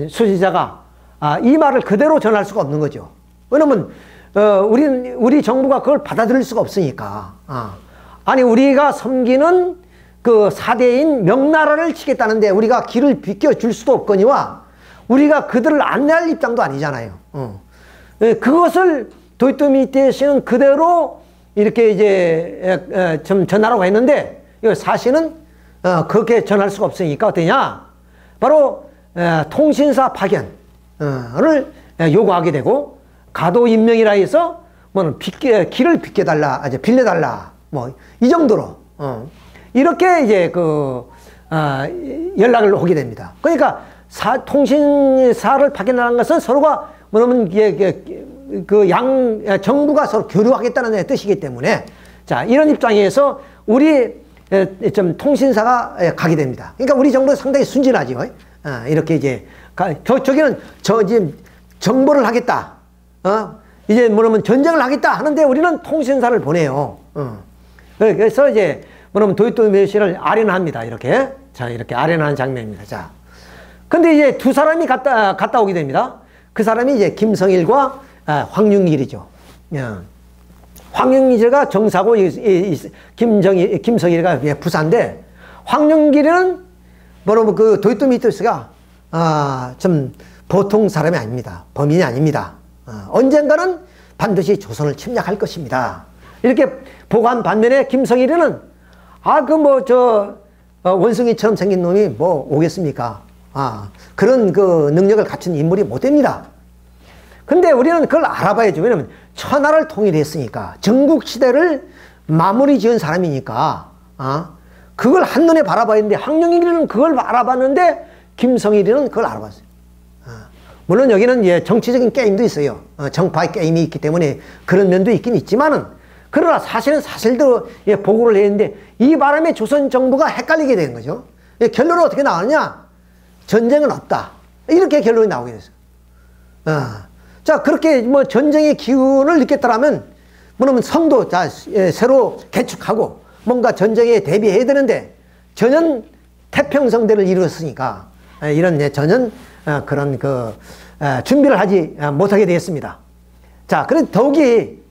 수지자가 이 말을 그대로 전할 수가 없는 거죠. 왜냐면 우리 정부가 그걸 받아들일 수가 없으니까. 아니 우리가 섬기는 그 사대인 명나라를 치겠다는데 우리가 길을 비켜줄 수도 없거니와 우리가 그들을 안내할 입장도 아니잖아요. 그것을 도요토미 히데요시는 그대로 이렇게 이제 좀 전하라고 했는데 사실은 그렇게 전할 수가 없으니까 어떠냐? 바로 통신사 파견을 요구하게 되고 가도 임명이라 해서 길을 비켜달라, 빌려달라, 이 정도로 이렇게 이제 연락을 오게 됩니다. 그러니까 통신사를 파견하는 것은 서로가 뭐냐면 정부가 서로 교류하겠다는 뜻이기 때문에 자, 이런 입장에서 우리 좀 통신사가 가게 됩니다. 그러니까 우리 정부는 상당히 순진하죠. 이렇게 이제 저기는 지금 정보를 하겠다. 이제 뭐냐면 전쟁을 하겠다 하는데 우리는 통신사를 보내요. 그래서 이제 뭐냐면 도요토미 히데요시를 아련합니다. 이렇게. 자, 이렇게 아련하는 장면입니다. 자. 근데 이제 두 사람이 갔다 오게 됩니다. 그 사람이 이제 김성일과 황융길이죠. 황융길이가 정사고 김성일이가 부사인데 황융길이는 뭐라고 그 도요토미 히데요시가 좀 보통 사람이 아닙니다. 범인이 아닙니다. 언젠가는 반드시 조선을 침략할 것입니다. 이렇게 보고한 반면에 김성일이는 원숭이처럼 생긴 놈이 오겠습니까? 그런 그 능력을 갖춘 인물이 못 됩니다. 근데 우리는 그걸 알아봐야죠. 왜냐면 천하를 통일했으니까, 전국시대를 마무리 지은 사람이니까, 그걸 한눈에 바라봐야 되는데, 황룡익이는 그걸 알아봤는데, 김성일이는 그걸 알아봤어요. 물론 여기는 예, 정치적인 게임도 있어요. 정파의 게임이 있기 때문에 그런 면도 있긴 있지만은, 그러나 사실은 사실대로 예, 보고를 했는데, 이 바람에 조선 정부가 헷갈리게 된 거죠. 예, 결론은 어떻게 나왔느냐? 전쟁은 없다. 이렇게 결론이 나오게 됐어요. 자, 그렇게 뭐 전쟁의 기운을 느꼈더라면, 뭐냐면 성도 자, 예, 새로 개축하고 뭔가 전쟁에 대비해야 되는데, 전혀 태평성대를 이루었으니까, 이런 예, 전혀 그런 준비를 하지 못하게 되었습니다. 자, 그런 더욱이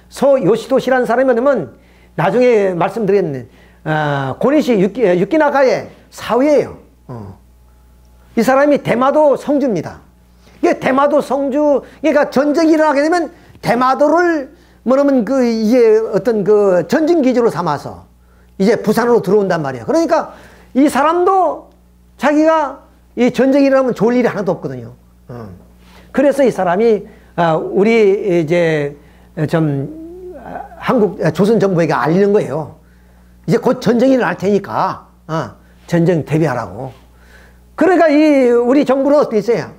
소요시도시라는 사람이면 나중에 말씀드렸는 고니시 유키나가의 사위예요. 이 사람이 대마도 성주입니다. 이게 대마도 성주, 그러니까 전쟁이 일어나게 되면 대마도를 뭐냐면 이제 어떤 전진 기지로 삼아서 이제 부산으로 들어온단 말이에요. 그러니까 이 사람도 자기가 이 전쟁이 일어나면 좋을 일이 하나도 없거든요. 그래서 이 사람이 우리 이제 한국 조선 정부에게 알리는 거예요. 이제 곧 전쟁이 일어날 테니까 전쟁 대비하라고. 그러니까 우리 정부는 어떻게 있어요?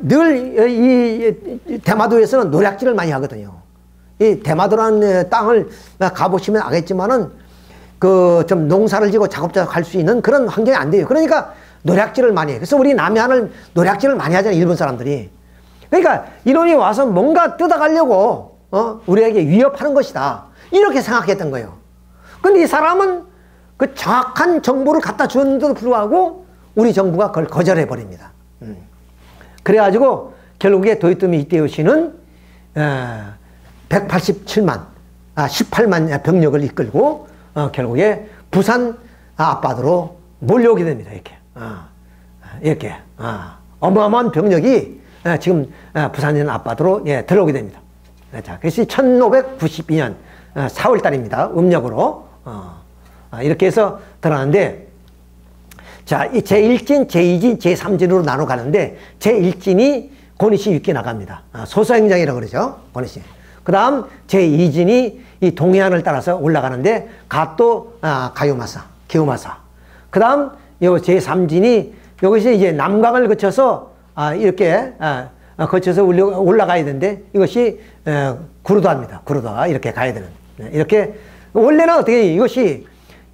늘 이 대마도에서는 노략질을 많이 하거든요. 이 대마도라는 땅을 가보시면 알겠지만은 좀 농사를 지고 작업자가 할 수 있는 그런 환경이 안 돼요. 그러니까 노략질을 많이 해요. 그래서 우리 남해안을 노략질을 많이 하잖아요, 일본 사람들이. 그러니까 이놈이 와서 뭔가 뜯어가려고 우리에게 위협하는 것이다, 이렇게 생각했던 거예요. 근데 이 사람은 그 정확한 정보를 갖다 주었는데도 불구하고 우리 정부가 그걸 거절해 버립니다. 그래가지고 결국에 도요토미 히데요시는 18만 병력을 이끌고 결국에 부산 앞바다로 몰려오게 됩니다. 이렇게 어마어마한 병력이 지금 부산 앞바다로 들어오게 됩니다. 자, 그것이 1592년 4월 달입니다. 음력으로 이렇게 해서 들어가는데, 자, 이 제1진, 제2진, 제3진으로 나눠 가는데, 제1진이 고니시 유키나가입니다. 소서행장이라고 그러죠, 고니시. 그 다음 제2진이 이 동해안을 따라서 올라가는데, 가또 기요마사. 그 다음 요 제3진이 이것이 이제 남강을 거쳐서 이렇게 거쳐서 올라가야 되는데, 이것이 구르다입니다. 구르다 이렇게 가야 되는. 이렇게 원래는 어떻게 이것이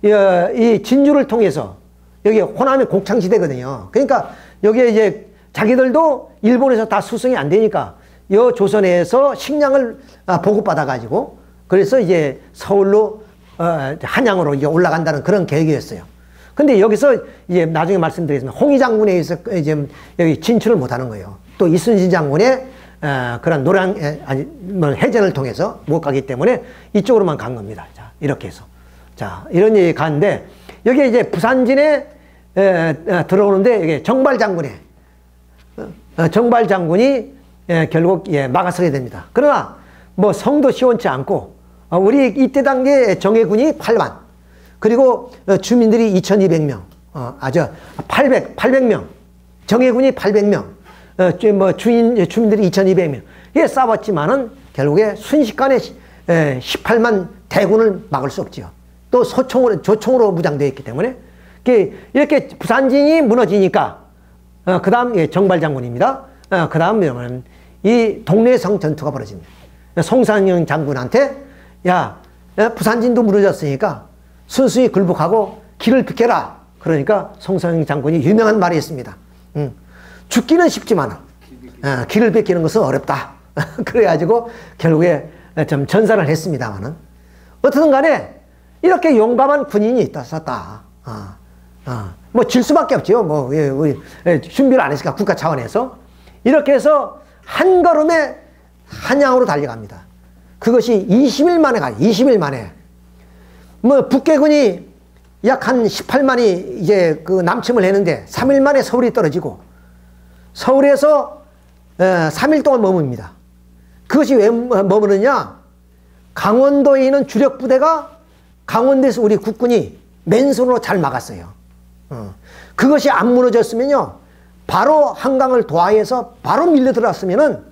이 진주를 통해서 여기 호남이 곡창지대거든요. 그러니까 여기에 이제 자기들도 일본에서 다 수송이 안 되니까 요 조선에서 식량을 보급받아 가지고 그래서 이제 서울로 한양으로 이제 올라간다는 그런 계획이었어요. 근데 여기서 이제 나중에 말씀드리겠습니다. 홍희 장군에 의해서 이제 여기 진출을 못 하는 거예요. 또 이순신 장군의 그런 해전을 통해서 못 가기 때문에 이쪽으로만 간 겁니다. 자, 이렇게 해서. 자, 이런 얘기 가는데, 여기에 이제 부산진에 들어오는데, 이게 정발 장군이 결국 막아서게 됩니다. 그러나 뭐 성도 시원치 않고, 우리 이때 당시에 정예군이 8만, 그리고 주민들이 2200명, 800명, 정예군이 800명, 주민들이 2200명. 이게 싸웠지만은 결국에 순식간에 18만 대군을 막을 수 없지요. 또 조총으로 무장되어 있기 때문에 이렇게 부산진이 무너지니까 그 다음 정발 장군입니다. 그 다음 이 동래성 전투가 벌어집니다. 송상영 장군한테 부산진도 무너졌으니까 순순히 굴복하고 길을 비켜라. 그러니까 송상영 장군이 유명한 말이 있습니다. 죽기는 쉽지만 길을 뺏기는 것은 어렵다. 그래가지고 결국에 좀 전사를 했습니다만은, 어떻든 간에 이렇게 용감한 군인이 있었다. 뭐 질 수밖에 없죠. 우리 준비를 안 했으니까 국가 차원에서. 이렇게 해서 한 걸음에 한양으로 달려갑니다. 그것이 20일 만에 가요. 20일 만에. 북계군이 약 한 18만이 이제 남침을 했는데 3일 만에 서울이 떨어지고, 서울에서 3일 동안 머뭅니다. 그것이 왜 머무느냐? 강원도에 있는 주력 부대가 강원도에서 우리 국군이 맨손으로 잘 막았어요. 그것이 안 무너졌으면요, 바로 한강을 도하해서 바로 밀려 들어왔으면은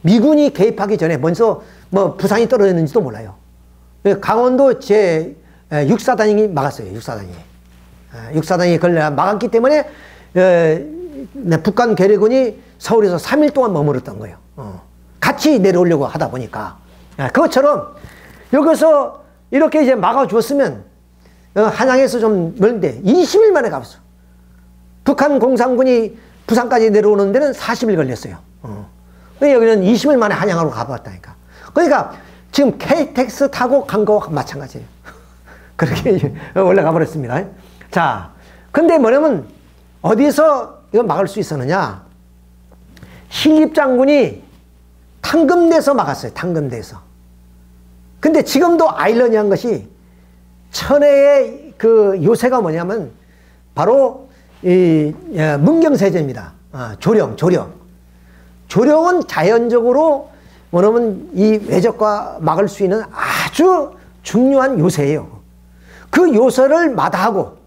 미군이 개입하기 전에 먼저 뭐 부상이 떨어졌는지도 몰라요. 강원도 제 6사단이 막았어요. 6사단이. 6사단이 그걸 막았기 때문에 북한 괴뢰군이 서울에서 3일 동안 머물렀던 거예요. 같이 내려오려고 하다 보니까. 그것처럼 여기서 이렇게 이제 막아주었으면 한양에서 좀 멀는데 20일 만에 가봤어. 북한 공산군이 부산까지 내려오는 데는 40일 걸렸어요. 여기는 20일 만에 한양으로 가봤다니까. 그러니까 지금 KTX 타고 간 거와 마찬가지예요. 그렇게 올라가 버렸습니다. 자, 근데 뭐냐면 어디서 이거 막을 수 있었느냐? 신입장군이 탕금대에서 막았어요. 탕금대에서. 근데 지금도 아이러니한 것이 천혜의 그 요새가 뭐냐면 바로 이 문경세제입니다. 조령. 조령은 자연적으로 뭐냐면 이 외적과 막을 수 있는 아주 중요한 요새예요. 그 요새를 마다하고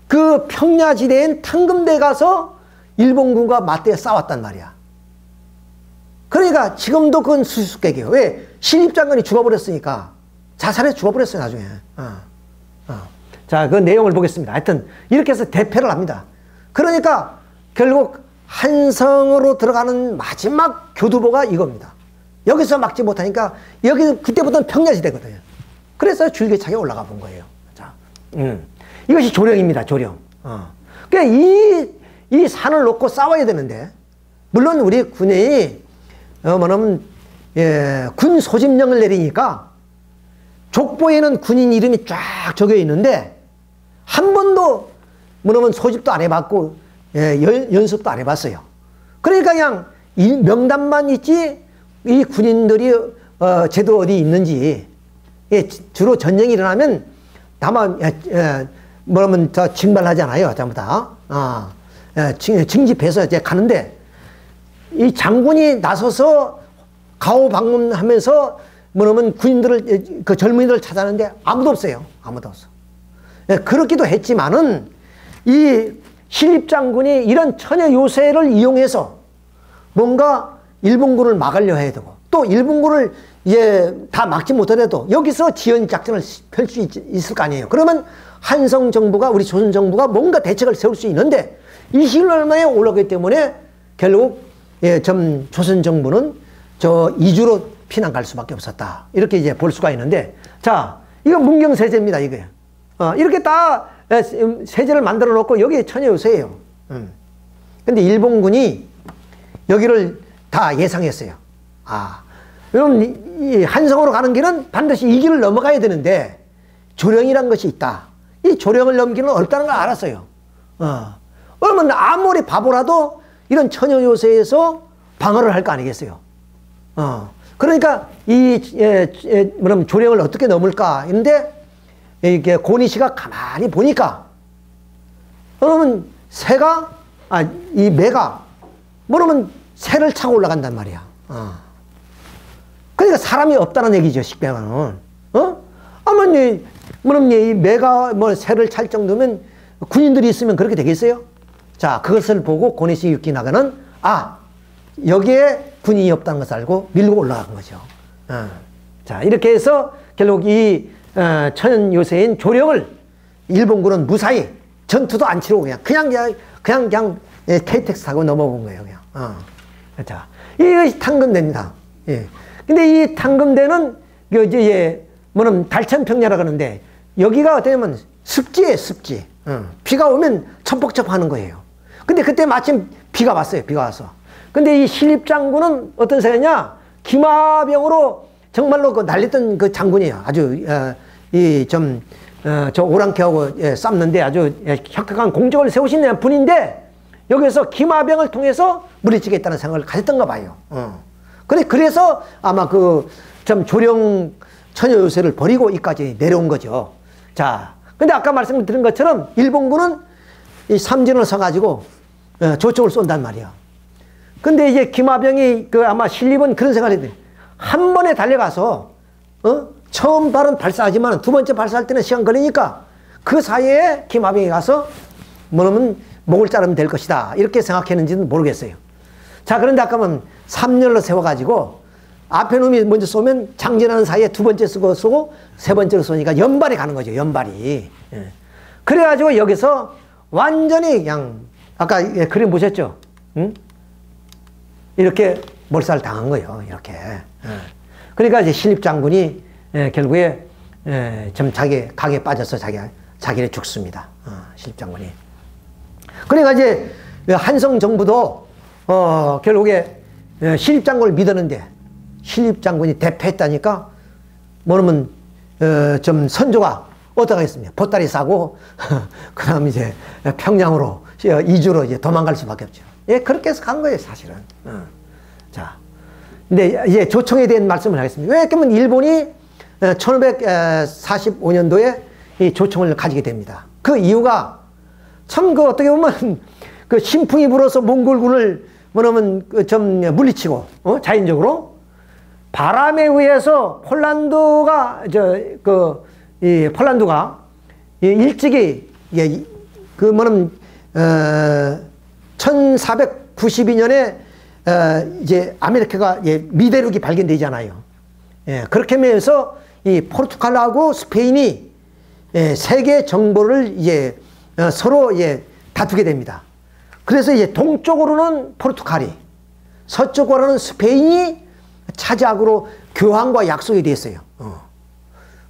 그 평야지대인 탕금대 가서 일본군과 맞대어 싸웠단 말이야. 그러니까 지금도 그건 수수께끼예요. 왜? 신입장군이 죽어버렸으니까. 자살해 죽어버렸어요, 나중에. 자, 그 내용을 보겠습니다. 하여튼 이렇게 해서 대패를 합니다. 그러니까 결국 한성으로 들어가는 마지막 교두보가 이겁니다. 여기서 막지 못하니까 여기는 그때부터는 평야지대거든요. 그래서 줄기차게 올라가 본 거예요. 자, 이것이 조령입니다. 조령. 그러니까 이 산을 놓고 싸워야 되는데, 물론 우리 군이 뭐냐면 군 소집령을 내리니까 족보에는 군인 이름이 쫙 적혀 있는데 한 번도 뭐냐면 소집도 안 해봤고 연습도 안 해봤어요. 그러니까 그냥 이 명단만 있지 이 군인들이 제도 어디 있는지, 주로 전쟁이 일어나면 다만 뭐냐면 저 징발하잖아요. 전부 다 징집해서 이제 가는데 이 장군이 나서서 가오 방문하면서 뭐냐면 군인들을 그 젊은이들을 찾아내는데 아무도 없어요. 아무도 없어. 그렇기도 했지만은 이 신입장군이 이런 처녀 요새를 이용해서 뭔가 일본군을 막으려 해야 되고, 또 일본군을 다 막지 못하더라도 여기서 지연작전을 펼 수 있을 거 아니에요. 그러면 한성 정부가, 우리 조선 정부가 뭔가 대책을 세울 수 있는데 20일 만에 올라오기 때문에 결국 조선 정부는 저 이주로 피난 갈 수밖에 없었다. 이렇게 이제 볼 수가 있는데, 자, 이거 문경세제입니다. 이거요. 이렇게 다 세제를 만들어 놓고 여기에 처녀 요새예요. 근데 일본군이 여기를 다 예상했어요. 그럼 이 한성으로 가는 길은 반드시 이 길을 넘어가야 되는데 조령이란 것이 있다. 이 조령을 넘기는 어렵다는 걸 알았어요. 그러면 아무리 바보라도 이런 처녀 요새에서 방어를 할 거 아니겠어요. 그러니까 뭐냐면 조령을 어떻게 넘을까 했는데, 이게 고니 씨가 가만히 보니까, 그러면 이 매가 뭐냐면 새를 차고 올라간단 말이야. 그러니까 사람이 없다는 얘기죠, 식병은. 뭐냐면 이 매가 새를 찰 정도면 군인들이 있으면 그렇게 되겠어요? 자, 그것을 보고 고니 씨 유키나가는 여기에 군인이 없다는 것을 알고 밀고 올라간 거죠. 자, 이렇게 해서 결국 이 천연 요새인 조령을 일본군은 무사히 전투도 안 치르고 그냥 KTX 타고 넘어온 거예요. 그냥. 자, 이것이 탕금대입니다. 근데 이 탕금대는 뭐냐면 달천평야라고 하는데 여기가 어떻게 보면 습지예요, 습지. 비가 오면 첩벅첩 하는 거예요. 근데 그때 마침 비가 왔어요. 비가 와서. 근데 이 신입장군은 어떤 사람이냐? 기마병으로 정말로 그 날렸던 그 장군이에요. 아주 저 오랑캐하고 싸웠는데 아주 혁혁한 공적을 세우신 분인데, 여기서 기마병을 통해서 물리치겠다는 생각을 가졌던가 봐요. 그래서 아마 조령 처녀 요새를 버리고 이까지 내려온 거죠. 자, 근데 아까 말씀드린 것처럼 일본군은 이 삼진을 서가지고 조총을 쏜단 말이야. 근데 이제 기마병이 아마 신립은 그런 생각을 했대. 한 번에 달려가서 처음 발은 발사하지만 두 번째 발사할 때는 시간 걸리니까 그 사이에 기마병이 가서 뭐냐면 목을 자르면 될 것이다. 이렇게 생각했는지는 모르겠어요. 자, 그런데 아까는 3열로 세워가지고 앞에 놈이 먼저 쏘면 장전하는 사이에 두 번째 쏘고 세 번째로 쏘니까 연발이 가는 거죠. 연발이. 예. 그래가지고 여기서 완전히 그냥 아까 그림 보셨죠? 응? 이렇게 몰살 당한 거예요. 이렇게. 그러니까 이제 신입 장군이 결국에 좀 자기 각에 빠져서 자기를 죽습니다. 신입 장군이. 그러니까 이제 한성 정부도 결국에 신입 장군을 믿었는데 신입 장군이 대패했다니까 뭐냐면 좀 선조가 어디가 있습니까? 보따리 싸고 그다음 이제 평양으로 이주로 이제 도망갈 수밖에 없죠. 예, 그렇게 해서 간 거예요, 사실은. 자, 근데 이제 조총에 대한 말씀을 하겠습니다. 왜 그러면 일본이 1545년도에 이 조총을 가지게 됩니다. 그 이유가 참 그 어떻게 보면 그 신풍이 불어서 몽골군을 뭐냐면 좀 물리치고 자연적으로 바람에 의해서 폴란드가 이 폴란드가 일찍이 그 뭐냐면 1492년에 이제 아메리카가 미대륙이 발견되잖아요. 그렇게 하면서 이 포르투갈하고 스페인이 세계 정보를 이제 서로 다투게 됩니다. 그래서 이제 동쪽으로는 포르투갈이, 서쪽으로는 스페인이 차지하기로 교환과 약속이 됐어요.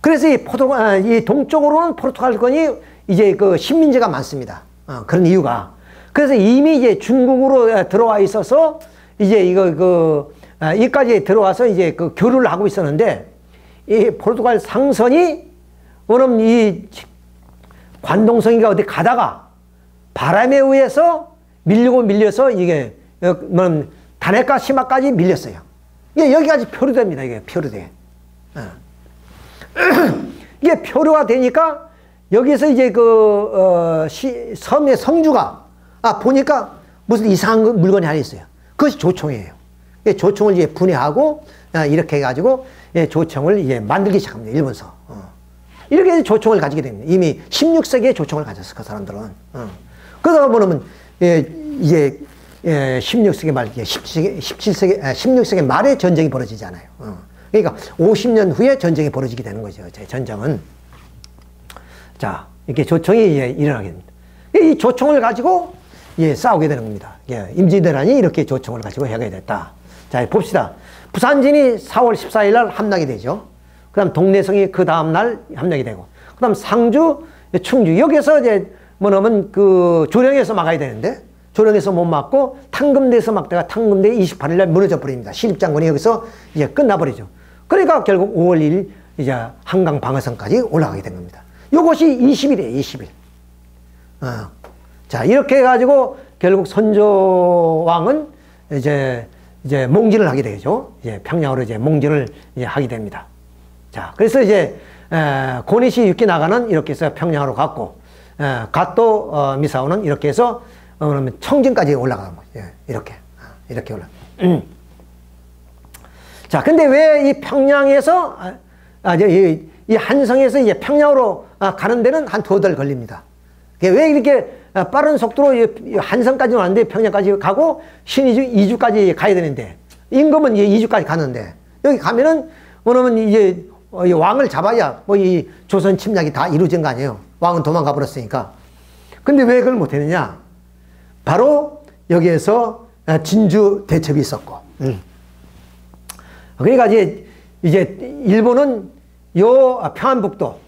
그래서 이 동쪽으로는 포르투갈권이 이제 그 식민지가 많습니다. 그런 이유가. 그래서 이미 이제 중국으로 들어와 있어서 이제 이까지 들어와서 이제 그 교류를 하고 있었는데 이 포르투갈 상선이 그럼 이 관동성이가 어디 가다가 바람에 의해서 밀려서 이게 뭐냐면 다네카 시마까지 밀렸어요. 이게 여기까지 표류됩니다. 이게 표류돼. 이게 표류가 되니까 여기서 이제 섬의 성주가 보니까 무슨 이상한 물건이 하나 있어요. 그것이 조총이에요. 조총을 이제 분해하고 이렇게 해가지고 조총을 이제 만들기 시작합니다. 일본서. 이렇게 해서 조총을 가지게 됩니다. 이미 16세기에 조총을 가졌어, 그 사람들은. 그러다 보면 이제 16세기 말, 16세기 말에 전쟁이 벌어지잖아요. 그러니까 50년 후에 전쟁이 벌어지게 되는 거죠. 전쟁은. 자, 이렇게 조총이 일어나게 됩니다. 이 조총을 가지고 싸우게 되는 겁니다. 임진왜란이 이렇게 조총을 가지고 하게 됐다. 자, 봅시다. 부산진이 4월 14일 날 함락이 되죠. 그 다음 동래성이 그 다음날 함락이 되고, 그 다음 상주, 충주. 여기서 이제 뭐냐면 그 조령에서 막아야 되는데, 조령에서 못 막고 탕금대에서 막다가 탕금대 28일 날 무너져 버립니다. 신입장군이 여기서 이제 끝나버리죠. 그러니까 결국 5월 1일 이제 한강 방어선까지 올라가게 된 겁니다. 요것이 20일이에요, 20일. 자, 이렇게 해가지고 결국 선조왕은 이제 몽진을 하게 되죠. 이제 평양으로 이제 몽진을 이제 하게 됩니다. 자, 그래서 이제 고니시 유키 나가는 이렇게 해서 평양으로 갔고, 가토 미사오는 이렇게 해서 그러면 청진까지 올라가는 거죠. 이렇게 올라. 자, 근데 왜 이 평양에서 이 한성에서 이제 평양으로 가는 데는 한 2달 걸립니다. 왜 이렇게 빠른 속도로 한성까지 왔는데 평양까지 가고 신의주 2주까지 가야 되는데 임금은 이제 2주까지 가는데 여기 가면은 뭐냐면 이제 왕을 잡아야 뭐 이 조선 침략이 다 이루어진 거 아니에요. 왕은 도망가 버렸으니까. 근데 왜 그걸 못했느냐? 바로 여기에서 진주 대첩이 있었고. 그러니까 이제 일본은 요 평안북도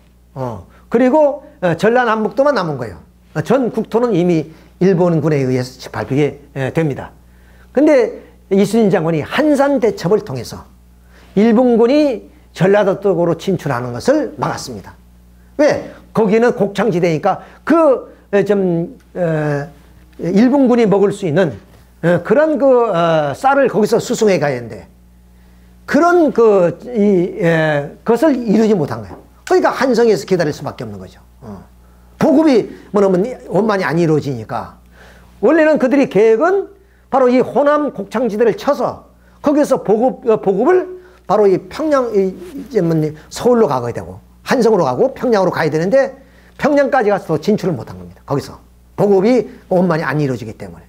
그리고 전라남북도만 남은 거예요. 전 국토는 이미 일본군에 의해서 발표가 됩니다. 근데 이순신 장군이 한산 대첩을 통해서 일본군이 전라도 쪽으로 진출하는 것을 막았습니다. 왜? 거기는 곡창지대니까 일본군이 먹을 수 있는 그런 쌀을 거기서 수송해 가야 하는데 그런 그것을 이루지 못한 거예요. 그러니까 한성에서 기다릴 수밖에 없는 거죠. 보급이 뭐냐면 원만히 안 이루어지니까 원래는 그들이 계획은 바로 이 호남 곡창지대를 쳐서 거기서 보급을 바로 이 평양 서울로 가야 되고 한성으로 가고 평양으로 가야 되는데 평양까지 가서 진출을 못한 겁니다. 거기서 보급이 원만히 안 이루어지기 때문에.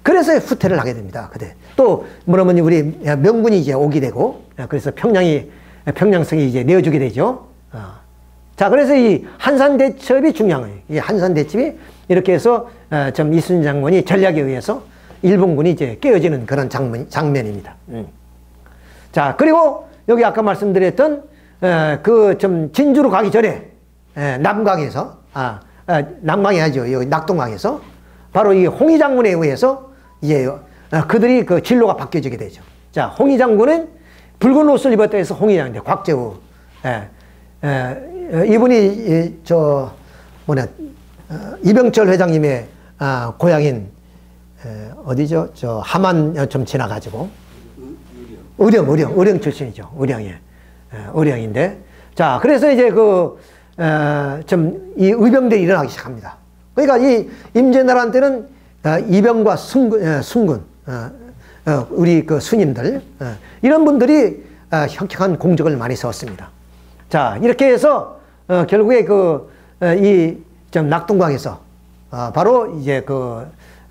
그래서 후퇴를 하게 됩니다. 그때 또 뭐냐면 우리 명군이 이제 오게 되고, 그래서 평양성이 이제 내어주게 되죠. 자, 그래서 이 한산대첩이 중요한 거예요. 이 한산대첩이 이렇게 해서 좀 이순신 장군이 전략에 의해서 일본군이 이제 깨어지는 그런 장면입니다. 자, 그리고 여기 아까 말씀드렸던 그 좀 진주로 가기 전에 남강에서 남강이 아니죠. 여기 낙동강에서 바로 이 홍희 장군에 의해서 이제 그들이 그 진로가 바뀌어지게 되죠. 자, 홍희 장군은 붉은 옷을 입었다 해서 홍희 장군인데 곽재우 이분이 저 뭐냐 이병철 회장님의 고향인 어디죠? 저 함안 좀 지나가지고 의령 출신이죠. 의령인데 자, 그래서 이제 그 좀 이 의병들이 일어나기 시작합니다. 그러니까 이 임진왜란 이병과 순군 우리 그 스님들 이런 분들이 혁혁한 공적을 많이 세웠습니다. 자, 이렇게 해서 결국에 이 좀 낙동강에서 바로 이제 그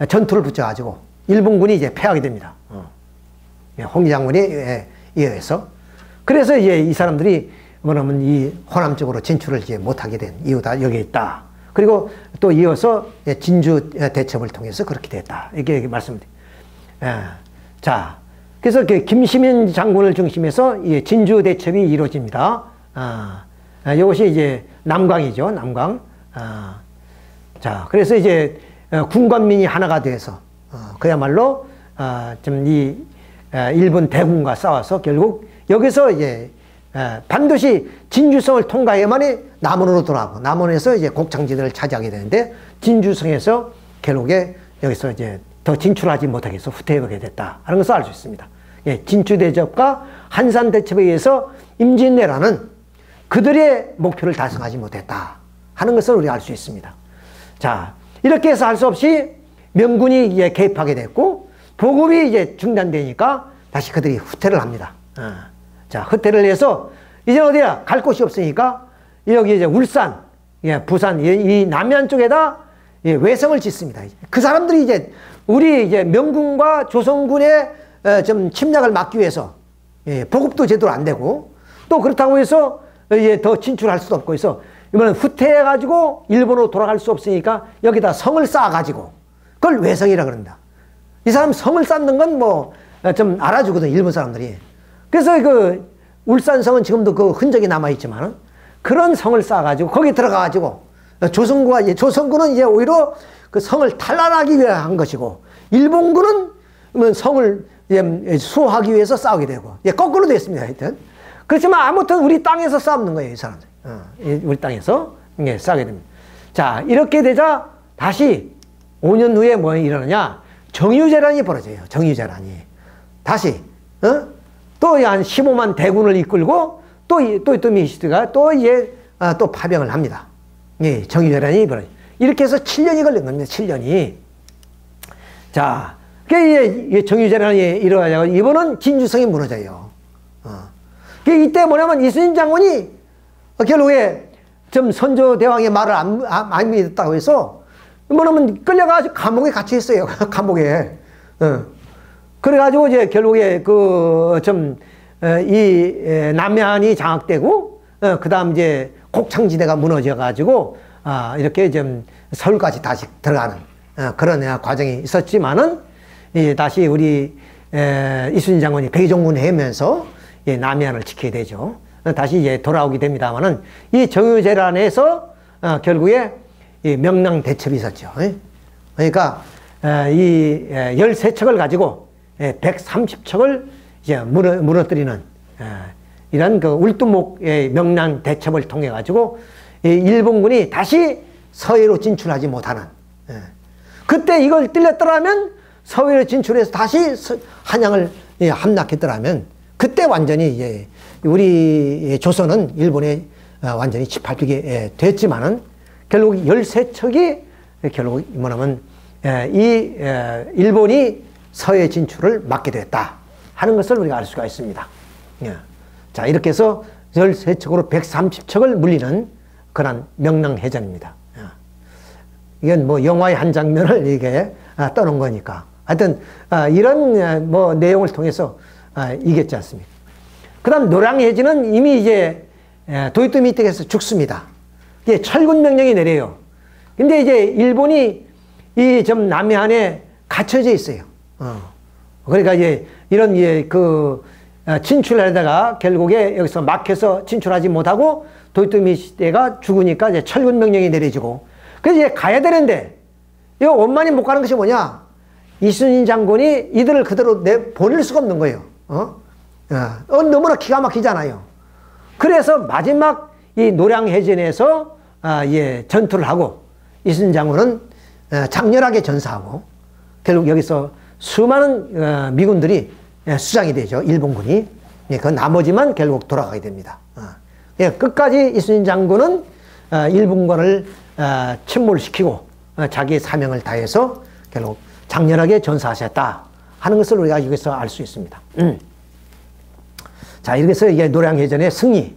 전투를 붙여가지고 일본군이 이제 패하게 됩니다. 홍희 장군에 의해서. 그래서 이제 이 사람들이 뭐냐면 이 호남 쪽으로 진출을 이제 못하게 된 이유가 여기 있다. 그리고 또 이어서 진주 대첩을 통해서 그렇게 됐다. 이게 말씀드립니다. 자, 그래서 김시민 장군을 중심해서 이 진주 대첩이 이루어집니다. 이것이 이제 남강이죠. 남강. 자, 그래서 이제 군관민이 하나가 돼서 그야말로 좀 이 일본 대군과 싸워서 결국 여기서 이제 반드시 진주성을 통과해야만이 남원으로 돌아가고 남원에서 이제 곡창지대를 차지하게 되는데 진주성에서 결국에 여기서 이제 더 진출하지 못하게 해서 후퇴하게 됐다 하는 것을 알 수 있습니다. 진주대첩과 한산대첩에 의해서 임진왜란은 그들의 목표를 달성하지 못했다 하는 것을 우리가 알 수 있습니다. 자, 이렇게 해서 할 수 없이 명군이 이제 개입하게 됐고 보급이 이제 중단되니까 다시 그들이 후퇴를 합니다. 자, 후퇴를 해서 이제 어디야? 갈 곳이 없으니까 여기 이제 울산, 부산, 이 남해안 쪽에다 외성을 짓습니다. 그 사람들이 이제 우리 이제 명군과 조선군의 좀 침략을 막기 위해서 보급도 제대로 안 되고 또 그렇다고 해서 이제 더 진출할 수도 없고 해서 이번엔 후퇴해가지고 일본으로 돌아갈 수 없으니까 여기다 성을 쌓아가지고 그걸 외성이라 그런다. 이 사람 성을 쌓는 건 뭐 좀 알아주거든, 일본 사람들이. 그래서 그 울산성은 지금도 그 흔적이 남아있지만 그런 성을 쌓아가지고 거기 들어가가지고 조선군은 이제 오히려 그 성을 탈환하기 위한 것이고 일본군은 성을 수호하기 위해서 싸우게 되고 거꾸로 됐습니다. 하여튼. 그렇지만 아무튼 우리 땅에서 싸우는 거예요, 이 사람들. 우리 땅에서 싸우게 됩니다. 자, 이렇게 되자 다시 5년 후에 뭐 일어나냐? 정유재란이 벌어져요. 정유재란이. 다시, 또 한 15만 대군을 이끌고 또 미시드가 또 이제 또 파병을 합니다. 정유재란이 벌어져요. 이렇게 해서 7년이 걸린 겁니다. 7년이. 자, 이게 정유재란이 일어나자고 이번은 진주성이 무너져요. 이때 뭐냐면 이순신 장군이 결국에 좀 선조대왕의 말을 안 믿었다고 해서 뭐냐면 끌려가지고 감옥에 갇혀 있어요. 감옥에. 그래가지고 이제 결국에 이 남해안이 장악되고 그 다음 이제 곡창지대가 무너져가지고 이렇게 좀 서울까지 다시 들어가는 그런 과정이 있었지만은 다시 우리 이순신 장군이 백의종군을 하면서 남해안을 지켜야 되죠. 다시 이제 돌아오게 됩니다만은 이 정유재란에서 결국에 이 명랑대첩이 있었죠. 그러니까 이 13척을 가지고 130척을 이제 무너뜨리는 이런 그 울두목의 명랑대첩을 통해 가지고 일본군이 다시 서해로 진출하지 못하는 그때 이걸 뚫렸더라면 서해로 진출해서 다시 한양을 함락했더라면 그때 완전히 이제 우리 조선은 일본에 완전히 짓밟히게 됐지만은 결국 13척이 결국 뭐냐면 이 일본이 서해 진출을 막게 됐다 하는 것을 우리가 알 수가 있습니다. 자, 이렇게 해서 13척으로 130척을 물리는 그런 명랑해전입니다. 이건 뭐 영화의 한 장면을 이게 떠놓은 거니까 하여튼 이런 뭐 내용을 통해서 이겼지 않습니까? 그 다음 노량해진은 이미 이제 도요토미히데에서 죽습니다. 이제 철군 명령이 내려요. 근데 이제 일본이 이 좀 남해안에 갇혀져 있어요. 그러니까 이제 이런 진출하다가 결국에 여기서 막혀서 진출하지 못하고 도요토미히데가 죽으니까 이제 철군 명령이 내려지고, 그래서 이제 가야 되는데 이거 원만히 못 가는 것이 뭐냐? 이순신 장군이 이들을 그대로 보낼 수가 없는 거예요. 너무나 기가 막히잖아요. 그래서 마지막 이 노량해전에서 전투를 하고 이순신 장군은 장렬하게 전사하고 결국 여기서 수많은 미군들이 수장이 되죠. 일본군이. 그 나머지만 결국 돌아가게 됩니다. 끝까지 이순신 장군은 일본군을 침몰시키고 자기의 사명을 다해서 결국 장렬하게 전사하셨다 하는 것을 우리가 여기서 알 수 있습니다. 자, 이렇게 해서 이게 노량해전의 승리.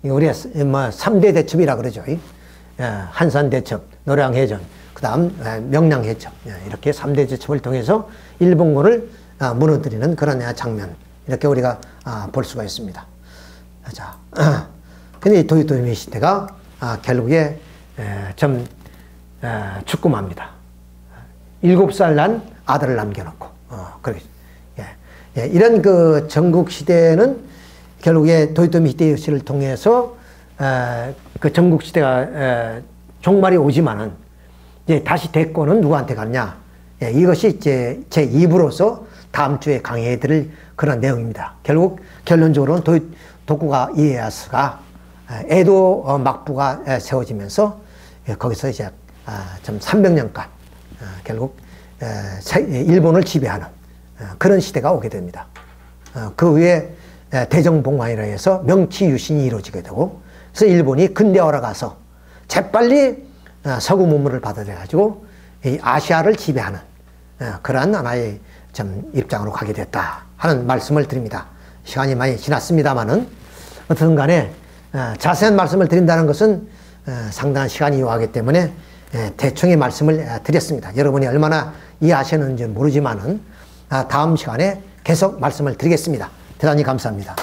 우리가 뭐 3대 대첩이라 그러죠. 한산대첩, 노량해전, 그 다음 명량해전. 이렇게 3대 대첩을 통해서 일본군을 무너뜨리는 그런 장면. 이렇게 우리가 볼 수가 있습니다. 자, 근데 도요토미히데가 결국에 좀 죽고맙니다. 7살 난 아들을 남겨놓고. 이런 그 전국시대는 결국에 도요토미히데 씨를 통해서 그 전국시대가 종말이 오지만은 이제 다시 대권은 누구한테 갔냐? 이것이 이제 제 2부로서 다음 주에 강의해드릴 그런 내용입니다. 결국 결론적으로는 도쿠가 이에야스가 에도 막부가 세워지면서 거기서 이제 좀 300년간 결국 일본을 지배하는 그런 시대가 오게 됩니다. 그 후에 대정봉환이라 해서 명치유신이 이루어지게 되고, 그래서 일본이 근대화로 가서 재빨리 서구 문물을 받아들여가지고 이 아시아를 지배하는 그러한 하나의 좀 입장으로 가게 됐다 하는 말씀을 드립니다. 시간이 많이 지났습니다만은 어떻든 간에 자세한 말씀을 드린다는 것은 상당한 시간이 요하기 때문에 대충의 말씀을 드렸습니다. 여러분이 얼마나 이해하셨는지 모르지만은 다음 시간에 계속 말씀을 드리겠습니다. 대단히 감사합니다.